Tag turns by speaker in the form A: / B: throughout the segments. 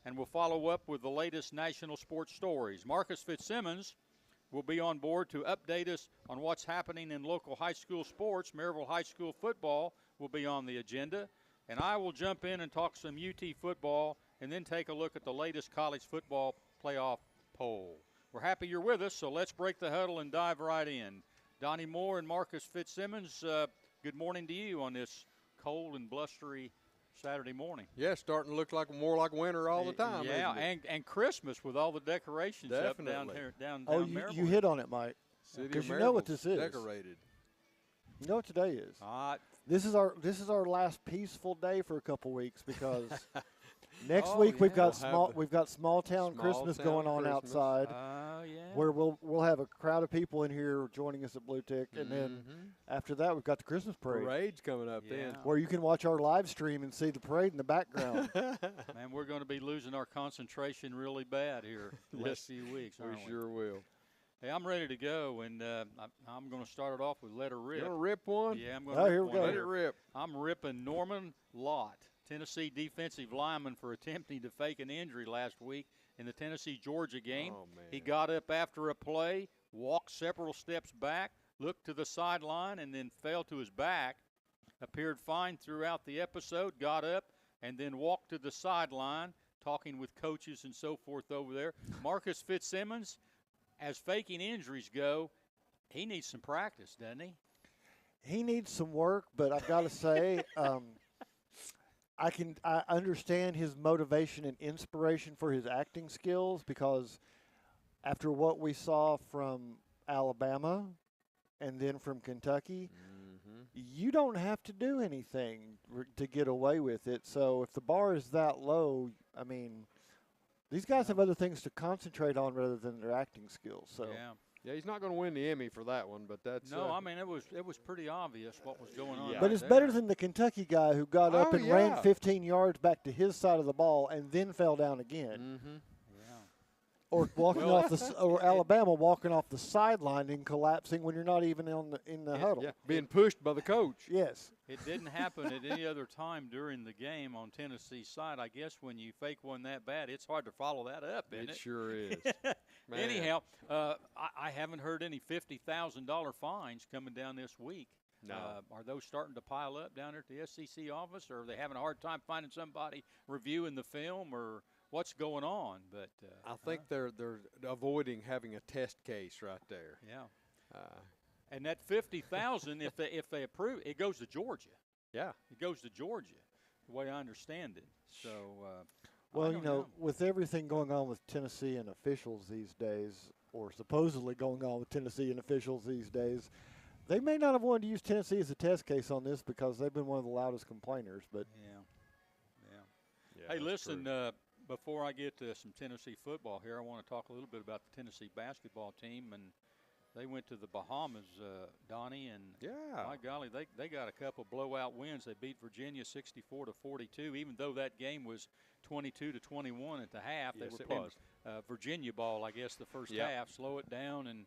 A: and we'll follow up with the latest national sports stories. Marcus Fitzsimmons will be on board to update us on what's happening in local high school sports. Maryville High School football will be on the agenda, and I will jump in and talk some UT football and then take a look at the latest college football playoff poll. We're happy you're with us, so let's break the huddle and dive right in. Donnie Moore and Marcus Fitzsimmons, good morning to you on this cold and blustery Saturday morning.
B: Yeah, starting to look more like winter all the time.
A: Yeah, and Christmas with all the decorations
B: Definitely.
A: up down here, down Maryville.
C: You hit on it, Mike. Because you know what this is.
B: Decorated.
C: You know what today is. This is our last peaceful day for a couple weeks because next week we've got small town Christmas going on outside. Where we'll have a crowd of people in here joining us at Bluetick, and then after that we've got the Christmas parade.
B: Parade's coming up then.
C: Where you can watch our live stream and see the parade in the background.
A: Man, we're going to be losing our concentration really bad here the last few weeks, aren't we?
B: We sure will.
A: Hey, I'm ready to go, and I'm going to start it off with Let Her Rip.
B: You want to rip one?
A: Yeah, I'm going to rip one.
B: Let it rip.
A: I'm ripping Norman Lott, Tennessee defensive lineman, for attempting to fake an injury last week in the Tennessee-Georgia game.
B: Oh, man.
A: He got up after a play, walked several steps back, looked to the sideline, and then fell to his back. Appeared fine throughout the episode, got up, and then walked to the sideline, talking with coaches and so forth over there. Marcus Fitzsimmons, as faking injuries go, he needs some practice, doesn't he?
C: He needs some work, but I've got to say, I understand his motivation and inspiration for his acting skills, because after what we saw from Alabama and then from Kentucky, you don't have to do anything to get away with it. So if the bar is that low, I mean, these guys have other things to concentrate on rather than their acting skills. So
B: yeah, he's not going to win the Emmy for that one, but that's
A: I mean, it was pretty obvious what was going on.
B: Yeah.
C: But it's better than the Kentucky guy who got up and ran 15 yards back to his side of the ball and then fell down again. Or or Alabama walking off the sideline and collapsing when you're not even in the huddle.
B: Yeah, being pushed by the coach.
C: Yes.
A: It didn't happen at any other time during the game on Tennessee's side. I guess when you fake one that bad, it's hard to follow that up, isn't it?
B: It sure is.
A: Anyhow, I haven't heard any $50,000 fines coming down this week.
B: No.
A: Are those starting to pile up down there at the SEC office, or are they having a hard time finding somebody reviewing the film, or what's going on? But
B: I think they're avoiding having a test case right there.
A: Yeah. And that $50,000, if they approve, it goes to Georgia.
B: Yeah.
A: It goes to Georgia, the way I understand it. So,
C: well, with everything going on with Tennessee and officials these days, or supposedly going on with Tennessee and officials these days, they may not have wanted to use Tennessee as a test case on this because they've been one of the loudest complainers. But
A: yeah. Hey, listen, before I get to some Tennessee football here, I want to talk a little bit about the Tennessee basketball team. And they went to the Bahamas, Donnie, and my golly, they got a couple blowout wins. They beat Virginia 64-42, even though that game was 22-21 at the half.
B: Yes,
A: they were playing Virginia ball, I guess, the first half. Slow it down and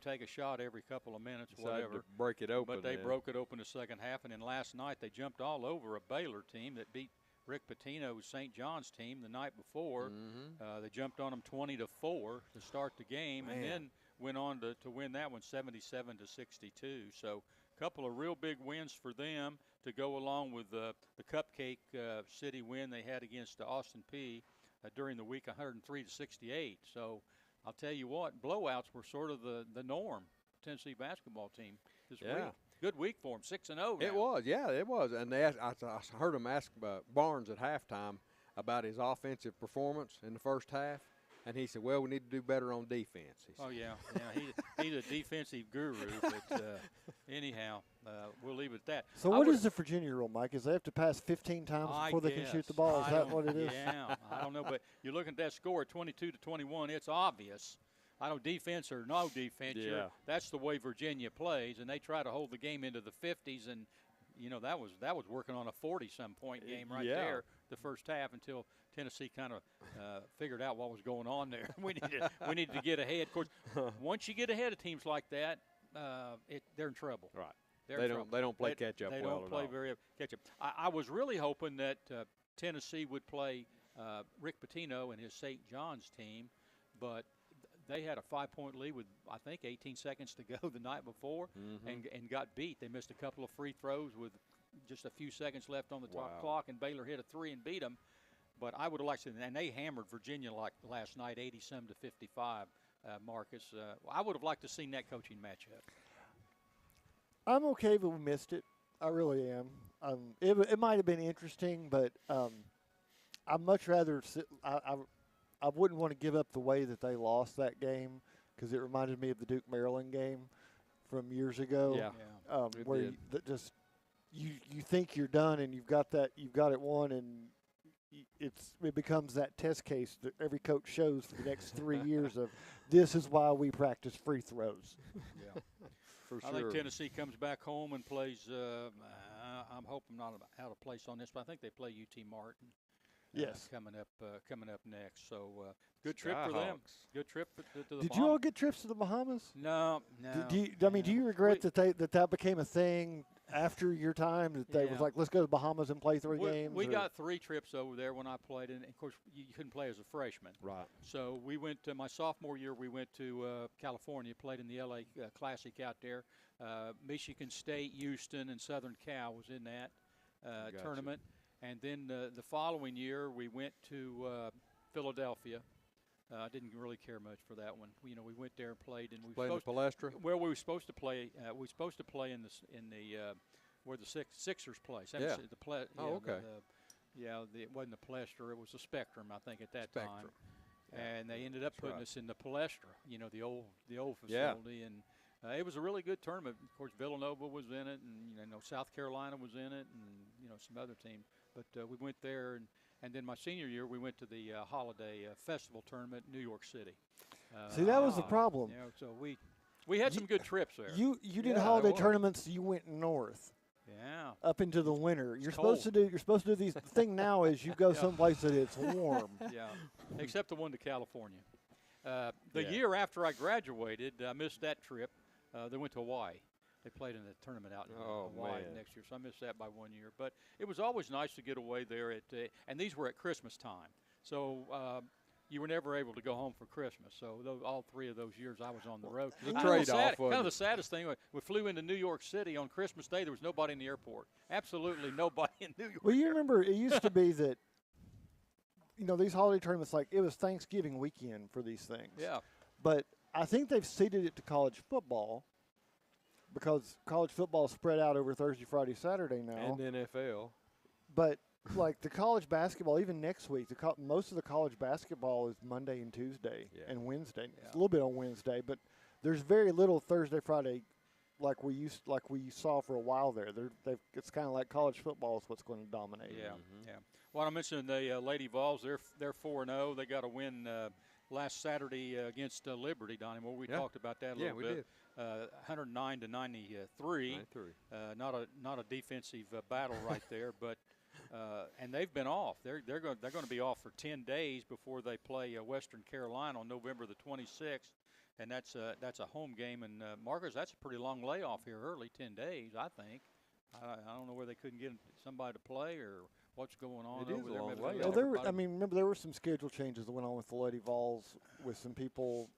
A: take a shot every couple of minutes, whatever.
B: To break it open.
A: But they broke it open the second half, and then last night they jumped all over a Baylor team that beat Rick Pitino's St. John's team the night before. They jumped on them 20-4 to start the game, and then went on to win that one 77-62. So a couple of real big wins for them to go along with the Cupcake City win they had against Austin Peay during the week, 103-68. So I'll tell you what, blowouts were sort of the norm. Tennessee basketball team this week. Good week for them, 6-0.
B: It was, it was. And I heard them ask Barnes at halftime about his offensive performance in the first half. And he said, well, we need to do better on defense.
A: He's a defensive guru. But anyhow, we'll leave it at that.
C: So what is the Virginia rule, Mike? Is they have to pass 15 times before they can shoot the ball? Is that what it is?
A: Yeah, I don't know. But you're looking at that score, 22-21, it's obvious. I don't defense or no defense. That's the way Virginia plays, and they try to hold the game into the 50s. And, that was working on a 40-some point game there the first half until Tennessee kind of figured out what was going on there. we needed to get ahead. Of course, once you get ahead of teams like that, they're in trouble.
B: Right. They don't play catch up.
A: They don't play very catch up. I was really hoping that Tennessee would play Rick Pitino and his St. John's team, but they had a 5-point lead with, I think, 18 seconds to go the night before and got beat. They missed a couple of free throws with just a few seconds left on the clock, and Baylor hit a 3 and beat them. But I would have liked to, and they hammered Virginia like last night, 87 to 55. Marcus, I would have liked to see that coaching matchup.
C: I'm okay if we missed it. I really am. It might have been interesting, but I'd much rather sit. I wouldn't want to give up the way that they lost that game because it reminded me of the Duke Maryland game from years ago.
B: Yeah.
C: Where you think you're done and you've got it won, and it becomes that test case that every coach shows for the next 3 years of this is why we practice free throws.
A: Yeah.
B: For sure.
A: I think Tennessee comes back home and plays. I'm hoping not out of place on this, but I think they play UT Martin.
C: Yes,
A: coming up next. So good trip for them. Good trip to the Bahamas.
C: Did you all get trips to the Bahamas?
A: No.
C: Do you regret that became a thing after your time? That they was like, let's go to the Bahamas and play 3 games.
A: We got 3 trips over there when I played, and of course you couldn't play as a freshman.
B: Right.
A: So we went my sophomore year. We went to California, played in the LA Classic out there. Michigan State, Houston, and Southern Cal was in that tournament. And then the following year, we went to Philadelphia. I didn't really care much for that one. We went there and played, and we
B: played in the Palestra.
A: Well, we were supposed to play. We were supposed to play in the where the Sixers play.
B: Yeah.
A: Okay. It wasn't the Palestra. It was the Spectrum, I think, at that time. Yeah. And they ended up putting us in the Palestra. The old facility, and it was a really good tournament. Of course, Villanova was in it, and South Carolina was in it, and some other teams. But we went there, and then my senior year, we went to the Holiday Festival tournament in New York City.
C: See, that was the problem.
A: So we had some good trips there.
C: You did holiday tournaments. You went north.
A: Yeah.
C: Up into the winter. You're supposed to do these. The thing now is you go someplace that it's warm.
A: Yeah. Except the one to California. The year after I graduated, I missed that trip. They went to Hawaii. They played in a tournament out in Hawaii next year, so I missed that by 1 year. But it was always nice to get away there and these were at Christmas time. So you were never able to go home for Christmas. So all 3 of those years I was on the road.
B: The trade-off.
A: Kind of the saddest thing, we flew into New York City on Christmas Day. There was nobody in the airport. Absolutely nobody in New York.
C: Well, you remember it used to be that, these holiday tournaments, like it was Thanksgiving weekend for these things.
A: Yeah.
C: But I think they've ceded it to college football because college football is spread out over Thursday, Friday, Saturday now.
B: And NFL.
C: But like the college basketball, even next week, most of the college basketball is Monday and Tuesday and Wednesday. Yeah. It's a little bit on Wednesday, but there's very little Thursday, Friday, like we saw for a while there. It's kind of like college football is what's going to dominate.
A: Yeah, yeah. Well, I mentioned the Lady Vols. They're 4-0. They got a win last Saturday against Liberty, Donnie Moore. We talked about that a little bit.
B: Did.
A: 109 to 93. Not a defensive battle right there, but and they've been off. They're going to be off for 10 days before they play Western Carolina on November the 26th, and that's a home game. And Marcus, that's a pretty long layoff here early, 10 days, I think. I don't know where they couldn't get somebody to play or what's going on over there.
C: Well, remember there were some schedule changes that went on with the Lady Vols with some people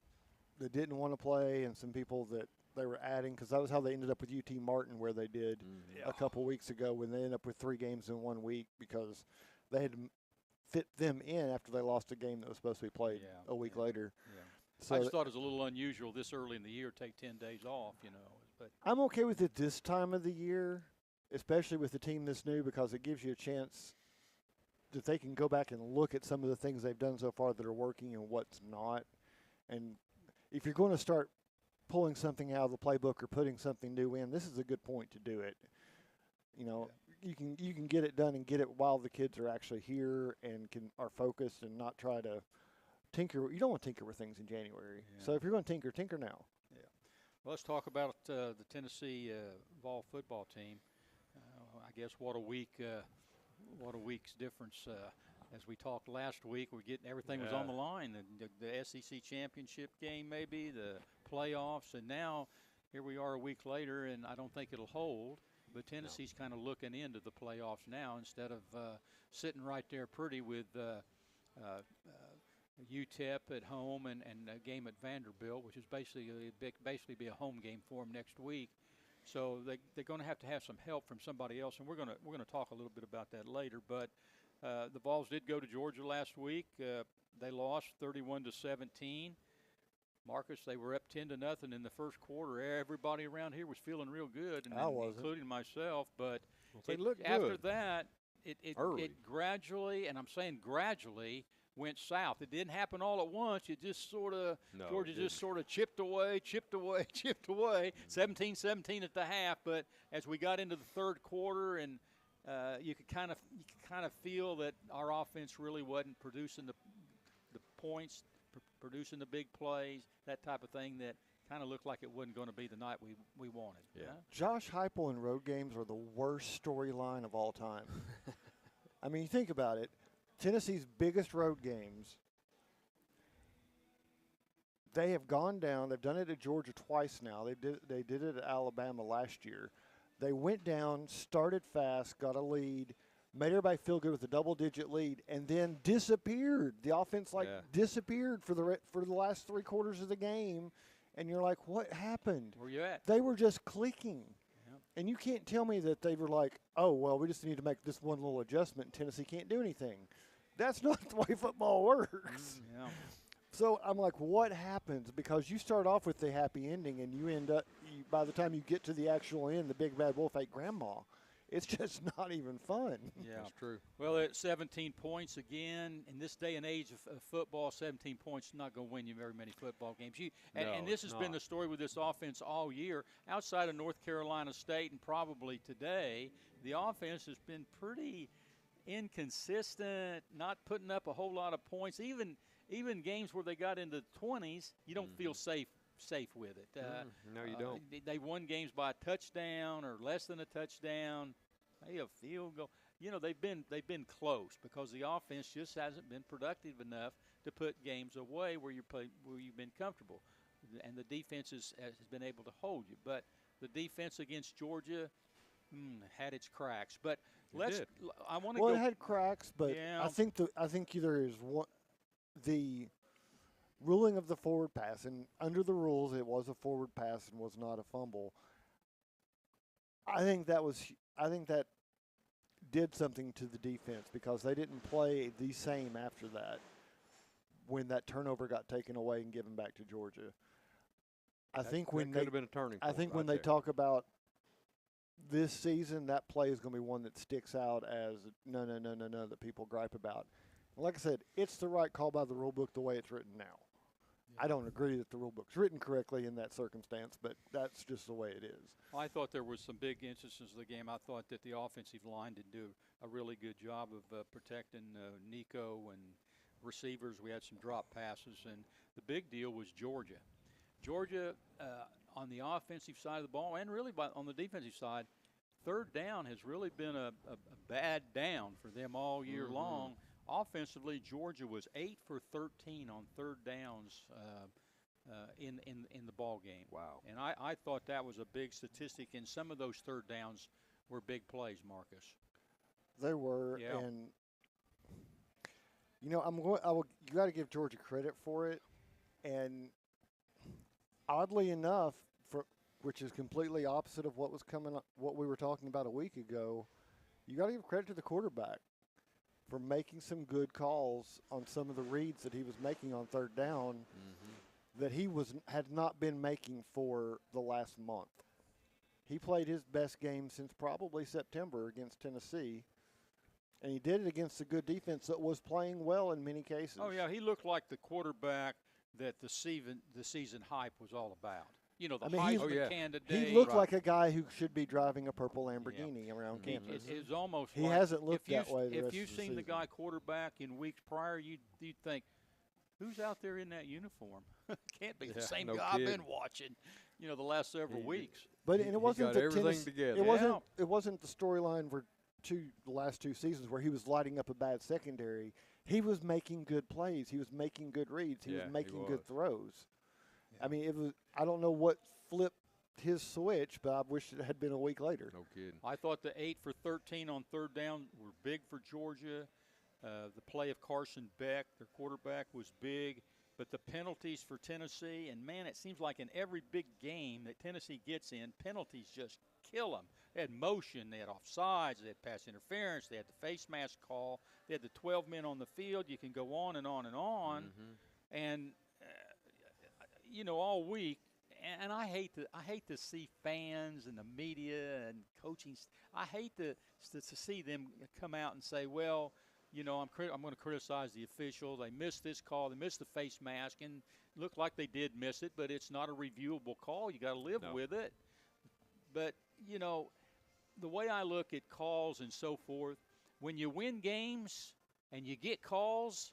C: that didn't want to play and some people that they were adding, because that was how they ended up with UT Martin, where they did a couple weeks ago when they ended up with 3 games in 1 week because they had to fit them in after they lost a game that was supposed to be played a week later. Yeah. So
A: I just thought it was a little unusual this early in the year to take 10 days off, But
C: I'm okay with it this time of the year, especially with the team this new, because it gives you a chance that they can go back and look at some of the things they've done so far that are working and what's not. And if you're going to start pulling something out of the playbook or putting something new in, this is a good point to do it. You can get it done and get it while the kids are actually here and are focused and not try to tinker. You don't want to tinker with things in January. Yeah. So if you're going to tinker now.
A: Yeah. Well, let's talk about the Tennessee Vol football team. I guess what a week's difference. As we talked last week, everything was on the line. The SEC championship game, maybe the playoffs, and now here we are a week later, and I don't think it'll hold. But Tennessee's kind of looking into the playoffs now instead of sitting right there pretty with UTEP at home and a game at Vanderbilt, which is basically be a home game for them next week. So they're going to have some help from somebody else, and we're going to talk a little bit about that later. But the Vols did go to Georgia last week. They lost 31-17. Marcus, they were up 10-0 in the first quarter. Everybody around here was feeling real good, and including myself. But after that, it gradually, and I'm saying gradually, went south. It didn't happen all at once. It just sort of Georgia just sort of chipped away, 17-17 at the half. But as we got into the third quarter, and you could kind of feel that our offense really wasn't producing the points, producing the big plays, that type of thing, that kind of looked like it wasn't going to be the night we wanted.
B: Yeah.
C: Josh Heupel in road games are the worst storyline of all time. I mean, you think about it. Tennessee's biggest road games, they have gone down. They've done it at Georgia twice now. They did it at Alabama last year. They went down, started fast, got a lead, made everybody feel good with a double-digit lead, and then disappeared. The offense disappeared for the last three quarters of the game, and you're like, what happened?
A: Where you at?
C: They were just clicking. And you can't tell me that they were like, oh, well, we just need to make this one little adjustment and Tennessee can't do anything. That's not the way football works.
A: Yeah.
C: So I'm like, what happens? Because you start off with the happy ending and you end up, by the time you get to the actual end, the big bad wolf ate grandma. It's just not even fun.
A: Yeah,
B: that's true.
A: Well, at 17 points again, in this day and age of football, 17 points is not going to win you very many football games. And this has been the story with this offense all year. Outside of North Carolina State and probably today, the offense has been pretty inconsistent, not putting up a whole lot of points. Even games where they got into the 20s, you don't feel safe with it.
B: No, you don't.
A: They won games by a touchdown or less than a touchdown. Maybe a field goal. You know, they've been close because the offense just hasn't been productive enough to put games away where you've been comfortable, and the defense has been able to hold you. But the defense against Georgia had its cracks. But I want to go.
C: Well, it had cracks, but
A: yeah.
C: I think there is one. The ruling of the forward pass, and under the rules, it was a forward pass and was not a fumble. I think that did something to the defense because they didn't play the same after that when that turnover got taken away and given back to Georgia.
B: That could have been a turning point.
C: I think when they talk about this season, that play is going to be one that sticks out as no that people gripe about. And like I said, it's the right call by the rule book the way it's written now. I don't agree that the rule book's written correctly in that circumstance, but that's just the way it is.
A: Well, I thought there was some big instances of the game. I thought that the offensive line did do a really good job of protecting Nico and receivers. We had some drop passes, and the big deal was Georgia. Georgia, on the offensive side of the ball, and really on the defensive side, third down has really been a bad down for them all year long. Offensively, Georgia was 8 for 13 on third downs in the ball game.
B: Wow!
A: And I thought that was a big statistic. And some of those third downs were big plays, Marcus.
C: They were,
A: yeah.
C: And you know, you got to give Georgia credit for it. And oddly enough, which is completely opposite of what we were talking about a week ago, you got to give credit to the quarterback for making some good calls on some of the reads that he was making on third down that he had not been making for the last month. He played his best game since probably September against Tennessee, and he did it against a good defense that was playing well in many cases.
A: Oh, yeah, he looked like the quarterback that the season hype was all about. You know, Heisman candidate.
C: He looked like a guy who should be driving a purple Lamborghini around campus.
A: It was almost
C: he hasn't looked that way the
A: If
C: rest
A: you've
C: of the
A: seen
C: season.
A: the guy quarterback in weeks prior, you'd think, who's out there in that uniform? Can't be the same guy I've been watching, the last several weeks.
C: But it wasn't
B: got everything together.
C: It wasn't the storyline for the last two seasons where he was lighting up a bad secondary. He was making good plays. He was making good reads. He was making good throws. I mean, it was. I don't know what flipped his switch, but I wish it had been a week later.
B: No kidding.
A: I thought the 8 for 13 on third down were big for Georgia. The play of Carson Beck, their quarterback, was big. But the penalties for Tennessee, and, man, it seems like in every big game that Tennessee gets in, penalties just kill them. They had motion, they had offsides, they had pass interference, they had the face mask call, they had the 12 men on the field. You can go on and on and on.
B: Mm-hmm.
A: And, all week, and I hate to see fans and the media and coaching. I hate to see them come out and say, well, I'm going to criticize the officials. They missed this call. They missed the face mask, and looked like they did miss it, but it's not a reviewable call. You got to live with it. But, the way I look at calls and so forth, when you win games and you get calls,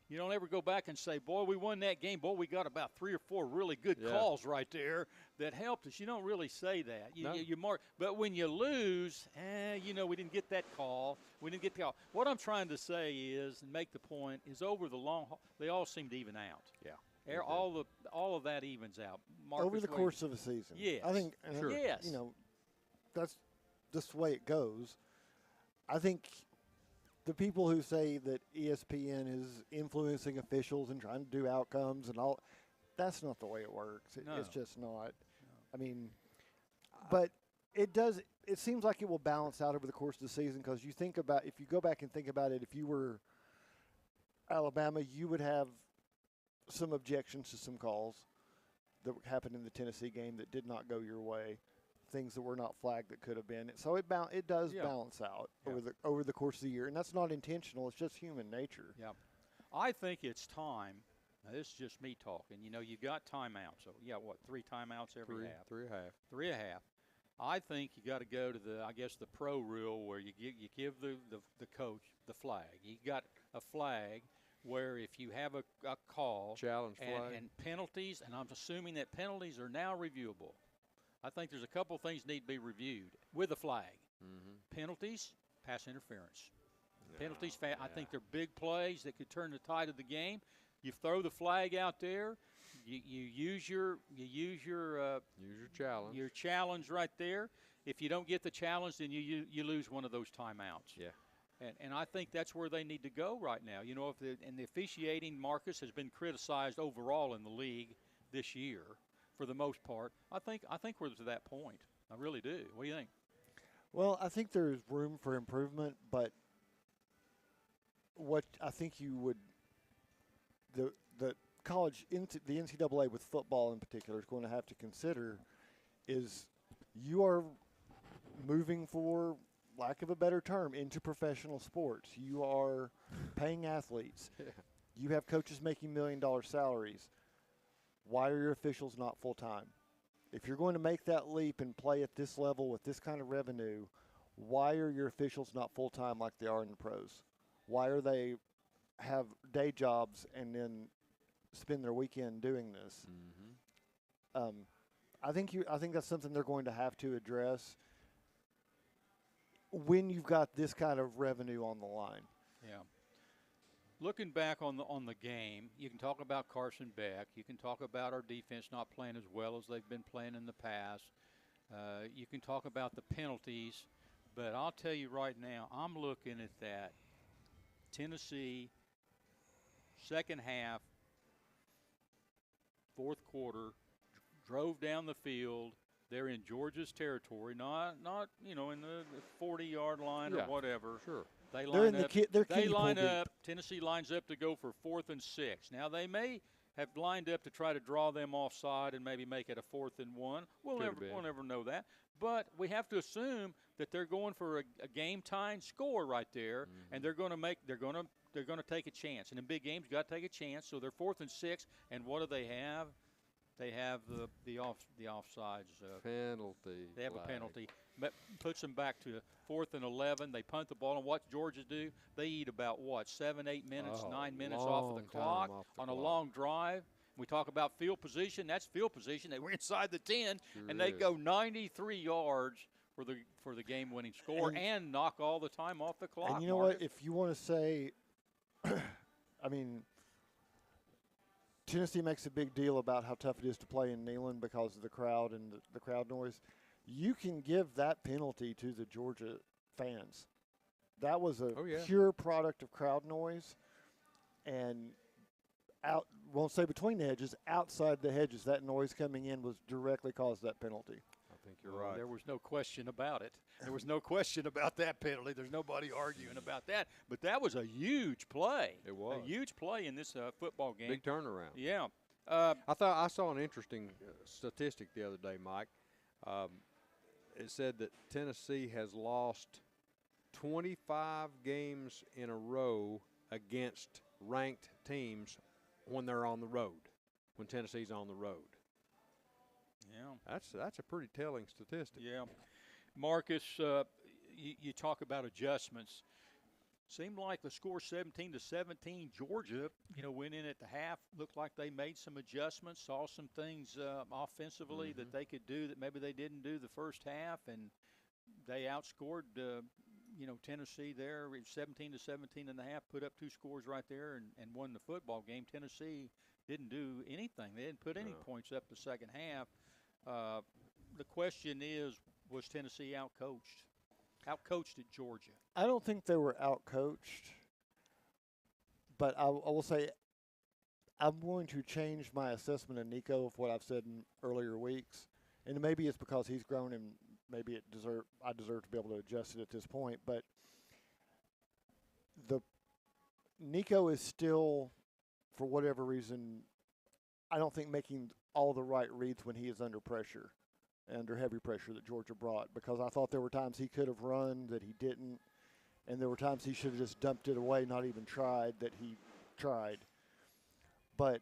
A: you don't ever go back and say, boy, we won that game. Boy, we got about 3 or 4 really good calls right there that helped us. You don't really say that. You mark. But when you lose, we didn't get that call. We didn't get the call. What I'm trying to say is, and make the point, is over the long haul, they all seem to even out.
B: Yeah.
A: All of that evens out. Marcus
C: over the course of a season.
A: Yes.
C: I think,
B: sure.
A: Yes.
C: That's just the way it goes. I think the people who say that ESPN is influencing officials and trying to do outcomes and all, that's not the way it works. It's just not. No. I mean, but it does. It seems like it will balance out over the course of the season, because you think about, if you go back and think about it, if you were Alabama, you would have some objections to some calls that happened in the Tennessee game that did not go your way, things that were not flagged that could have been. So it does balance out over the course of the year, and that's not intentional. It's just human nature.
A: Yeah, I think it's time. Now, this is just me talking. You got timeouts. So, 3 timeouts every half.
B: 3.5.
A: 3.5. I think you got to go to the pro rule where you give the coach the flag. You got a flag where if you have a call
B: challenge flag
A: and penalties, and I'm assuming that penalties are now reviewable. I think there's a couple of things need to be reviewed with a flag.
B: Mm-hmm.
A: Penalties, pass interference. Penalties, I think they're big plays that could turn the tide of the game. You throw the flag out there. You use your
B: challenge.
A: Your challenge right there. If you don't get the challenge, then you lose one of those timeouts.
B: Yeah.
A: And I think that's where they need to go right now. And the officiating, Marcus, has been criticized overall in the league this year for the most part. I think we're to that point. I really do. What do you think?
C: Well, I think there's room for improvement, but what I think you would the college, the NCAA with football in particular, is going to have to consider is you are moving, for lack of a better term, into professional sports. You are paying athletes. You have coaches making $1 million salaries. Why are your officials not full-time? If you're going to make that leap and play at this level with this kind of revenue, why are your officials not full-time like they are in the pros? Why are they have day jobs and then spend their weekend doing this?
B: Mm-hmm.
C: I think that's something they're going to have to address when you've got this kind of revenue on the line.
A: Yeah. Looking back on the game, you can talk about Carson Beck. You can talk about our defense not playing as well as they've been playing in the past. You can talk about the penalties. But I'll tell you right now, I'm looking at that Tennessee second half, fourth quarter, drove down the field. They're in Georgia's territory, not in the 40-yard line or whatever.
B: Sure.
A: They line up.
C: They
A: line up. Tennessee lines up to go for 4th and 6. Now they may have lined up to try to draw them offside and maybe make it a 4th and 1. We'll never know that. But we have to assume that they're going for a game-tying score right there, and they're going to take a chance. And in big games, you got to take a chance. So they're 4th and 6, and what do they have? They have the offsides
B: penalty.
A: They have a penalty. But puts them back to 4th and 11. They punt the ball, and what Georgia do? They eat about 7, 8 minutes, 9 minutes off of the clock on a long drive. We talk about field position. That's field position. They were inside the 10, and they go 93 yards for the game-winning score and knock all the time off the clock.
C: And you know what? If you want to say, I mean, Tennessee makes a big deal about how tough it is to play in Neyland because of the crowd and the crowd noise. You can give that penalty to the Georgia fans. That was a
B: Oh, yeah.
C: pure product of crowd noise, and won't say between the hedges, outside the hedges, that noise coming in was directly caused that penalty.
B: I think you're
A: Well,
B: right.
A: there was no question about it. There was no question about that penalty. There's nobody arguing about that. But that was a huge play.
B: It was.
A: A huge play in this football game.
B: Big turnaround.
A: Yeah.
B: I thought I saw an interesting statistic the other day, Mike. It said that Tennessee has lost 25 games in a row against ranked teams when they're on the road, when Tennessee's on the road.
A: Yeah.
B: That's a pretty telling statistic.
A: Yeah. Marcus, you talk about adjustments. Seemed like the score 17-17. Georgia, went in at the half. Looked like they made some adjustments, saw some things offensively that they could do that maybe they didn't do the first half, and they outscored, Tennessee there. 17-17 and a half, put up 2 scores right there and won the football game. Tennessee didn't do anything. They didn't put any points up the second half. The question is, was Tennessee outcoached? Outcoached at Georgia.
C: I don't think they were outcoached, but I will say I'm going to change my assessment of Nico of what I've said in earlier weeks, and maybe it's because he's grown and maybe I deserve to be able to adjust it at this point. But Nico is still, for whatever reason, I don't think making all the right reads when he is under pressure. Under heavy pressure that Georgia brought, because I thought there were times he could have run that he didn't, and there were times he should have just dumped it away, not even tried, that he tried. But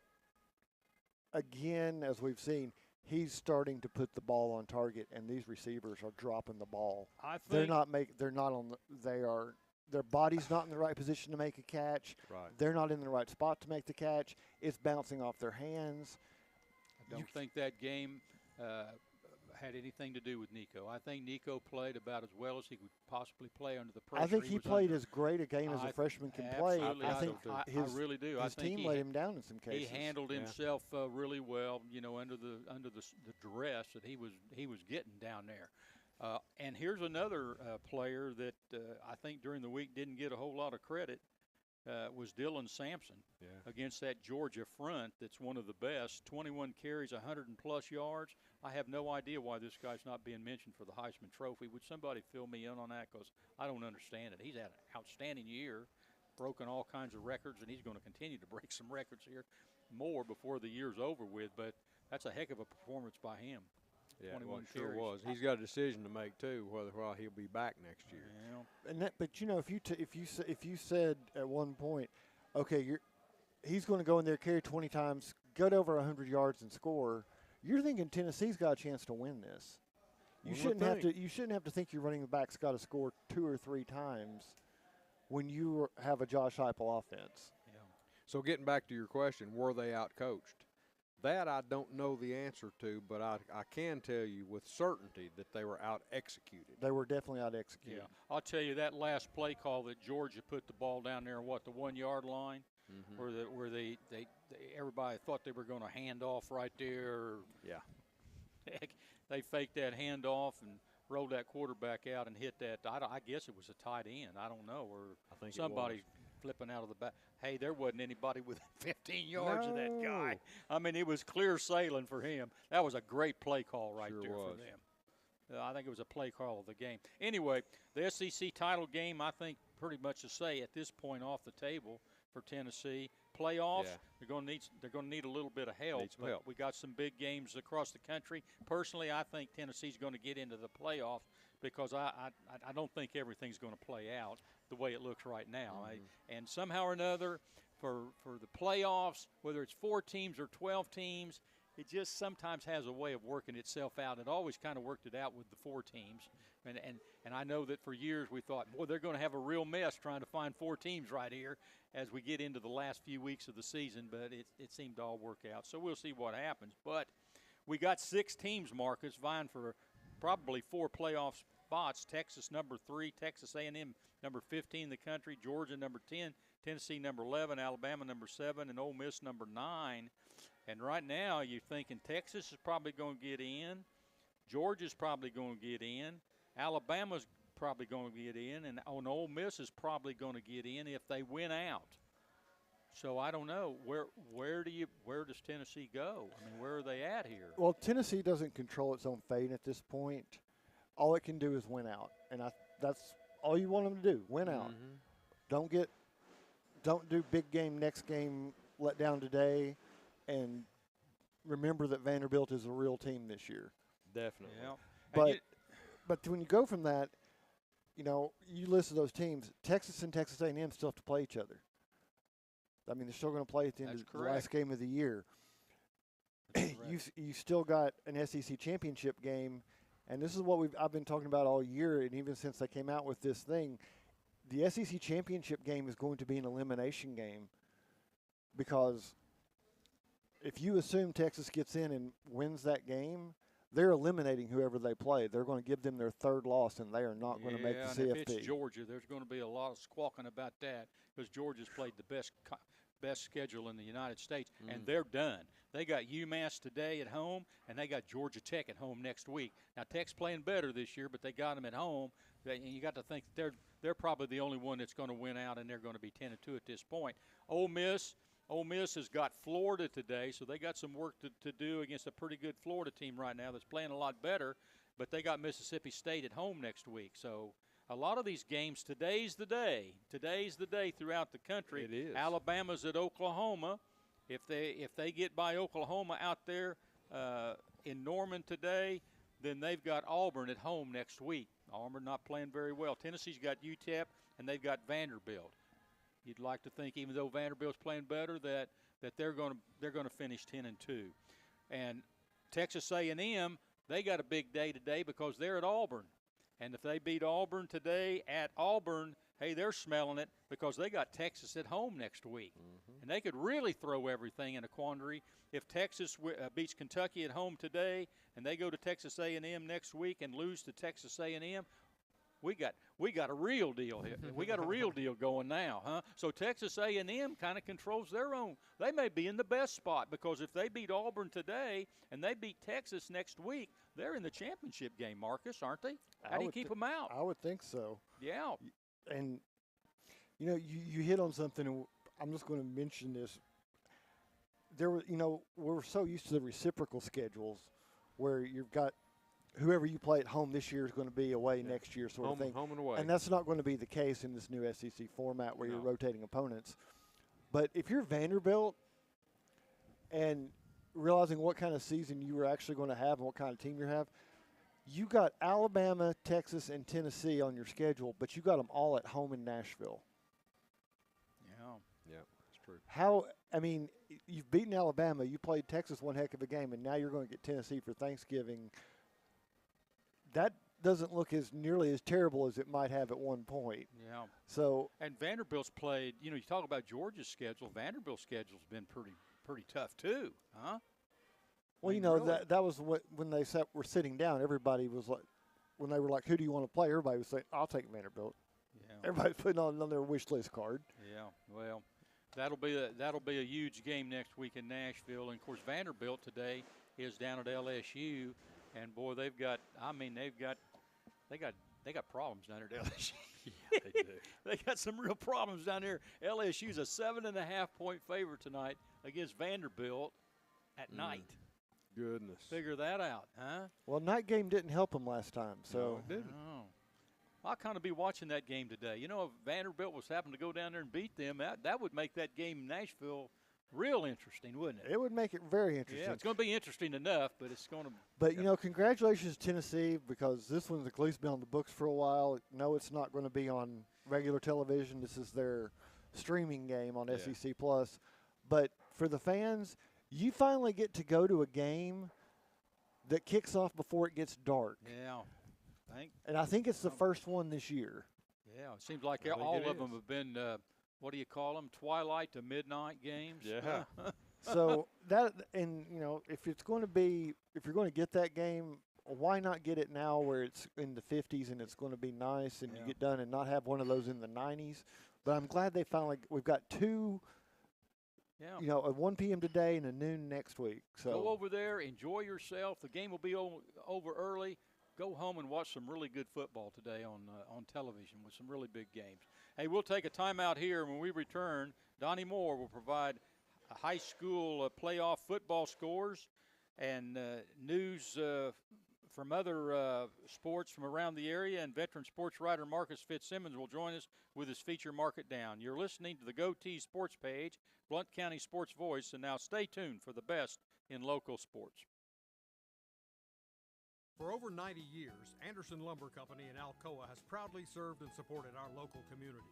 C: again, as we've seen, he's starting to put the ball on target, and these receivers are dropping the ball. Their body's not in the right position to make a catch.
B: Right.
C: They're not in the right spot to make the catch. It's bouncing off their hands.
A: I don't think that game had anything to do with Nico. I think Nico played about as well as he could possibly play under the pressure.
C: I think he played as great a game as a freshman can play. I think
A: I really do.
C: His team let him down in some cases.
A: He handled himself really well, under the duress that he was getting down there. And here's another player that I think during the week didn't get a whole lot of credit. Was Dylan Sampson against that Georgia front that's one of the best. 21 carries, 100+ yards. I have no idea why this guy's not being mentioned for the Heisman Trophy. Would somebody fill me in on that? Because I don't understand it. He's had an outstanding year, broken all kinds of records, and he's going to continue to break some records here more before the year's over with. But that's a heck of a performance by him.
B: Yeah, well, it sure was. He's got a decision to make too, whether he'll be back next year.
C: Yeah. And but if you said at one point, okay, he's going to go in there, carry 20 times, get over 100 yards and score, you're thinking Tennessee's got a chance to win this. You shouldn't have to think your running back's got to score 2 or 3 times when you have a Josh Heupel offense.
A: Yeah.
B: So getting back to your question, were they outcoached? That I don't know the answer to, but I can tell you with certainty that they were out-executed.
C: They were definitely out-executed.
A: Yeah. I'll tell you, that last play call that Georgia put the ball down there, the 1-yard line, where they everybody thought they were going to hand off right there.
B: Yeah.
A: Heck, they faked that handoff and rolled that quarterback out and hit that. I guess it was a tight end. I don't know. Or
B: I think
A: somebody flipping out of the back. Hey, there wasn't anybody within 15 yards of that guy. I mean, it was clear sailing for him. That was a great play call right there for them. I think it was a play call of the game. Anyway, the SEC title game, I think pretty much to say at this point off the table for Tennessee. Playoffs, they're going to need a little bit of help. We got some big games across the country. Personally, I think Tennessee's going to get into the playoffs because I don't think everything's going to play out the way it looks right now. And somehow or another, for the playoffs, whether it's 4 teams or 12 teams, it just sometimes has a way of working itself out. It always kind of worked it out with the 4 teams. And I know that for years we thought, boy, they're going to have a real mess trying to find 4 teams right here as we get into the last few weeks of the season, but it seemed to all work out. So we'll see what happens. But we got 6 teams, Marcus, vying for probably 4 playoff spots. Texas number 3, Texas A&M number 15 in the country, Georgia number 10, Tennessee number 11, Alabama number 7, and Ole Miss number 9. And right now you're thinking Texas is probably going to get in. Georgia's probably going to get in. Alabama's probably going to get in, and Ole Miss is probably going to get in if they win out. So I don't know where does Tennessee go? I mean, where are they at here?
C: Well, Tennessee doesn't control its own fate at this point. All it can do is win out, and that's all you want them to do: win out. Don't do big game, next game, let down today, and remember that Vanderbilt is a real team this year.
B: Definitely.
A: Yeah.
C: But when you go from that, you list those teams. Texas and Texas A&M still have to play each other. I mean, they're still going to play at the end of the last game of the year. You still got an SEC championship game, and this is what I've been talking about all year, and even since they came out with this thing. The SEC championship game is going to be an elimination game because if you assume Texas gets in and wins that game, they're eliminating whoever they play. They're going to give them their third loss, and they are not going to make the CFP.
A: If it's Georgia, there's going to be a lot of squawking about that because Georgia's played the best schedule in the United States, and they're done. They got UMass today at home, and they got Georgia Tech at home next week. Now, Tech's playing better this year, but they got them at home. And you got to think they're probably the only one that's going to win out, and they're going to be 10-2 at this point. Ole Miss has got Florida today, so they got some work to do against a pretty good Florida team right now that's playing a lot better. But they got Mississippi State at home next week, so a lot of these games, today's the day. Today's the day throughout the country.
B: It is.
A: Alabama's at Oklahoma. If they get by Oklahoma out there in Norman today, then they've got Auburn at home next week. Auburn not playing very well. Tennessee's got UTEP, and they've got Vanderbilt. You'd like to think, even though Vanderbilt's playing better, that they're going to finish 10-2. And Texas A&M, they got a big day today because they're at Auburn. And if they beat Auburn today at Auburn, hey, they're smelling it because they got Texas at home next week. And they could really throw everything in a quandary if Texas beats Kentucky at home today and they go to Texas A&M next week and lose to Texas A&M. We got a real deal here. We got a real deal going now, huh? So Texas A&M kind of controls their own. They may be in the best spot because if they beat Auburn today and they beat Texas next week, they're in the championship game, Marcus, aren't they? How do you keep them out?
C: I would think so.
A: Yeah.
C: And, you hit on something, and I'm just going to mention this. We're so used to the reciprocal schedules where you've got whoever you play at home this year is going to be away next year sort of thing.
B: Home and away.
C: And that's not going to be the case in this new SEC format where you're rotating opponents. But if you're Vanderbilt and realizing what kind of season you were actually going to have and what kind of team you have, you got Alabama, Texas, and Tennessee on your schedule, but you got them all at home in Nashville.
B: Yeah, that's true.
C: You've beaten Alabama. You played Texas one heck of a game, and now you're going to get Tennessee for Thanksgiving. That doesn't look nearly as terrible as it might have at one point.
A: Yeah.
C: So
A: and Vanderbilt's played. You talk about Georgia's schedule. Vanderbilt's schedule's been pretty tough too, huh?
C: Well, really? that was when they were sitting down. Everybody was like, when they were like, "Who do you want to play?" Everybody was saying, "I'll take Vanderbilt." Yeah. Everybody's putting on their wish list card.
A: Yeah. Well, that'll be a huge game next week in Nashville, and of course Vanderbilt today is down at LSU. And boy, they got problems down there at LSU.
B: Yeah, they do.
A: They got some real problems down there. LSU's a 7.5-point favorite tonight against Vanderbilt at night.
B: Goodness.
A: Figure that out, huh?
C: Well, night game didn't help them last time, so.
B: No, it didn't.
A: Oh. I'll kind of be watching that game today. If Vanderbilt was happening to go down there and beat them, that would make that game in Nashville real interesting, wouldn't it?
C: It would make it very interesting.
A: Yeah, it's going to be interesting enough, but it's going to.
C: But congratulations Tennessee, because this one's at least been on the books for a while. No, it's not going to be on regular television. This is their streaming game on SEC Plus. But for the fans, you finally get to go to a game that kicks off before it gets dark.
A: Yeah,
C: and I think it's the first one this year.
A: Yeah, it seems like all of them have been. What do you call them? Twilight to midnight games.
B: Yeah.
C: So if you're going to get that game, why not get it now where it's in the 50s and it's going to be nice and you get done and not have one of those in the 90s? But I'm glad we've got two. Yeah. At 1 p.m. today and a noon next week. So
A: go over there, enjoy yourself. The game will be over early. go home and watch some really good football today on television with some really big games. Hey, we'll take a timeout here. When we return, Donnie Moore will provide high school playoff football scores and news from other sports from around the area, and veteran sports writer Marcus Fitzsimmons will join us with his feature Market Down. You're listening to the Goteez Sports Page, Blount County Sports Voice, and now stay tuned for the best in local sports.
D: For over 90 years, Anderson Lumber Company in Alcoa has proudly served and supported our local communities.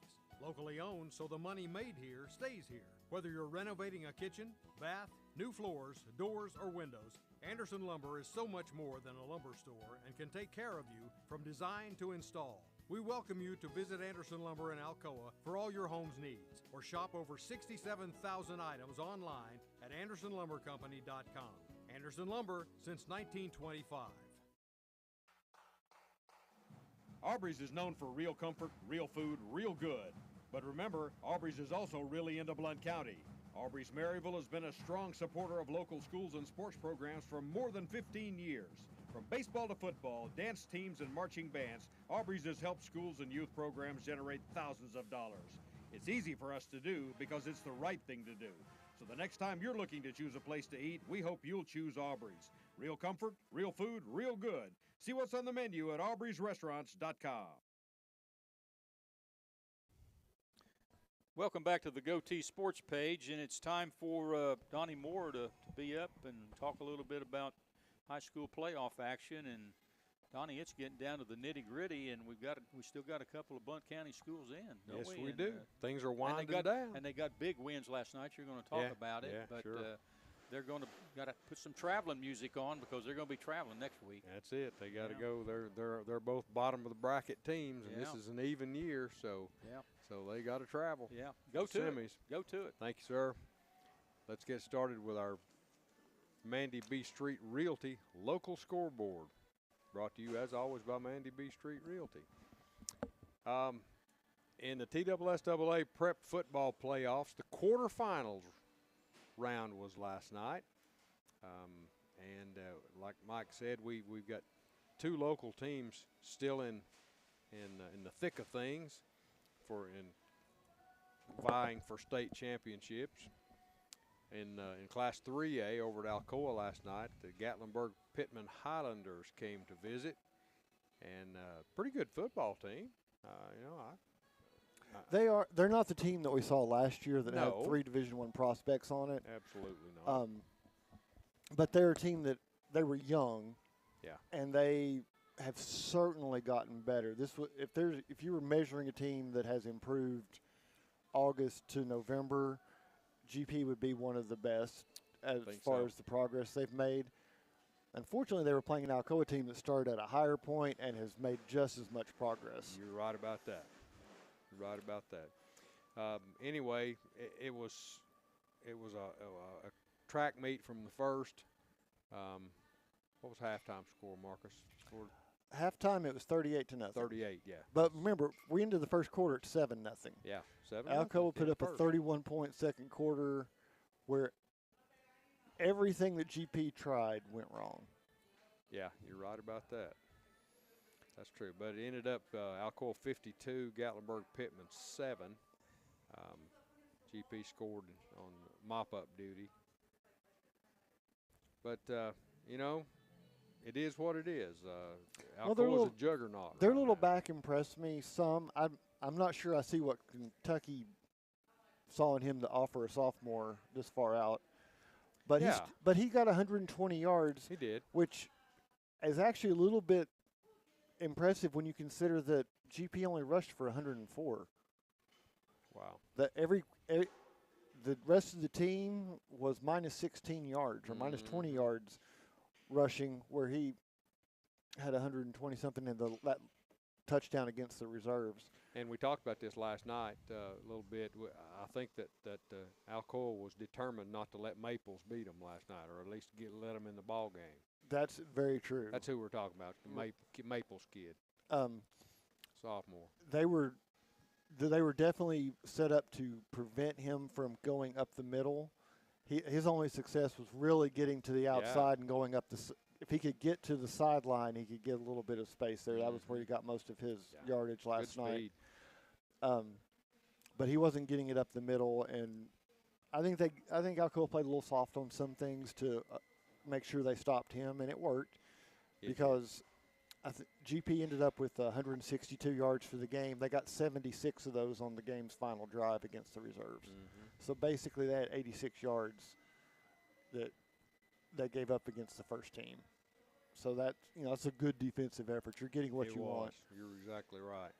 D: Locally owned, so the money made here stays here. Whether you're renovating a kitchen, bath, new floors, doors, or windows, Anderson Lumber is so much more than a lumber store and can take care of you from design to install. We welcome you to visit Anderson Lumber in Alcoa for all your home's needs, or shop over 67,000 items online at AndersonLumberCompany.com. Anderson Lumber since 1925. Aubrey's is known for real comfort, real food, real good. But remember, Aubrey's is also really into Blount County. Aubrey's Maryville has been a strong supporter of local schools and sports programs for more than 15 years. From baseball to football, dance teams, and marching bands, Aubrey's has helped schools and youth programs generate thousands of dollars. It's easy for us to do because it's the right thing to do. So the next time you're looking to choose a place to eat, we hope you'll choose Aubrey's. Real comfort, real food, real good. See what's on the menu at aubreysrestaurants.com.
A: Welcome back to the Goteez Sports Page, and it's time for Donnie Moore to be up and talk a little bit about high school playoff action. And Donnie, it's getting down to the nitty-gritty, and we still got a couple of Blount County schools in, don't
B: yes,
A: we?
B: we do. Things are winding down.
A: And they got big wins last night. You're going to talk about it, but
B: sure.
A: They're going to got to put some traveling music on because they're going to be traveling next week.
B: That's it. They got to go. They're both bottom of the bracket teams, and this is an even year, so they got to travel.
A: Yeah, go to
B: semis.
A: it. Go to it.
B: Thank you, sir. Let's get started with our Mandy B. Street Realty local scoreboard, brought to you as always by Mandy B. Street Realty. In the TSSAA Prep Football Playoffs, the quarterfinals round was last night, and like Mike said, we've got two local teams still in the thick of things in vying for state championships. In Class 3A over at Alcoa last night, the Gatlinburg Pittman Highlanders came to visit, and pretty good football team.
C: They're not the team that we saw last year that had 3 Division I prospects on it.
B: Absolutely not.
C: But they're a team that they were young, and they have certainly gotten better. If you were measuring a team that has improved August to November, GP would be one of the best as far as the progress they've made. Unfortunately, they were playing an Alcoa team that started at a higher point and has made just as much progress.
B: You're right about that. Anyway, it was a track meet from the first. What was halftime score, Marcus?
C: Halftime, it was 38-0.
B: 38, yeah.
C: But remember, we ended the first quarter at 7-0.
B: Yeah, 7-0.
C: Alcoa put up a 31-point second quarter where everything that GP tried went wrong.
B: Yeah, you're right about that. That's true. But it ended up Alcoa 52, Gatlinburg Pittman 7. GP scored on mop-up duty. But, it is what it is. Alcoa's a juggernaut.
C: Their little back impressed me some. I'm not sure I see what Kentucky saw in him to offer a sophomore this far out. But he got 120 yards.
B: He did.
C: Which is actually a little bit impressive when you consider that GP only rushed for 104.
B: Wow.
C: That the rest of the team was minus 16 yards or minus 20 yards rushing, where he had 120-something in that touchdown against the reserves.
B: And we talked about this last night a little bit. I think that Alcoa was determined not to let Maples beat them last night, or at least let them in the ball game.
C: That's very true.
B: That's who we're talking about, the Maples kid, sophomore.
C: They were definitely set up to prevent him from going up the middle. His only success was really getting to the outside and going up he could get to the sideline, he could get a little bit of space there. That was where he got most of his yardage last night. But he wasn't getting it up the middle, and I think Alcoa played a little soft on some things to make sure they stopped him, and it worked because GP ended up with 162 yards for the game. They got 76 of those on the game's final drive against the reserves. So basically, they had 86 yards that they gave up against the first team. So that's a good defensive effort. You're getting what you want.
B: You're exactly right.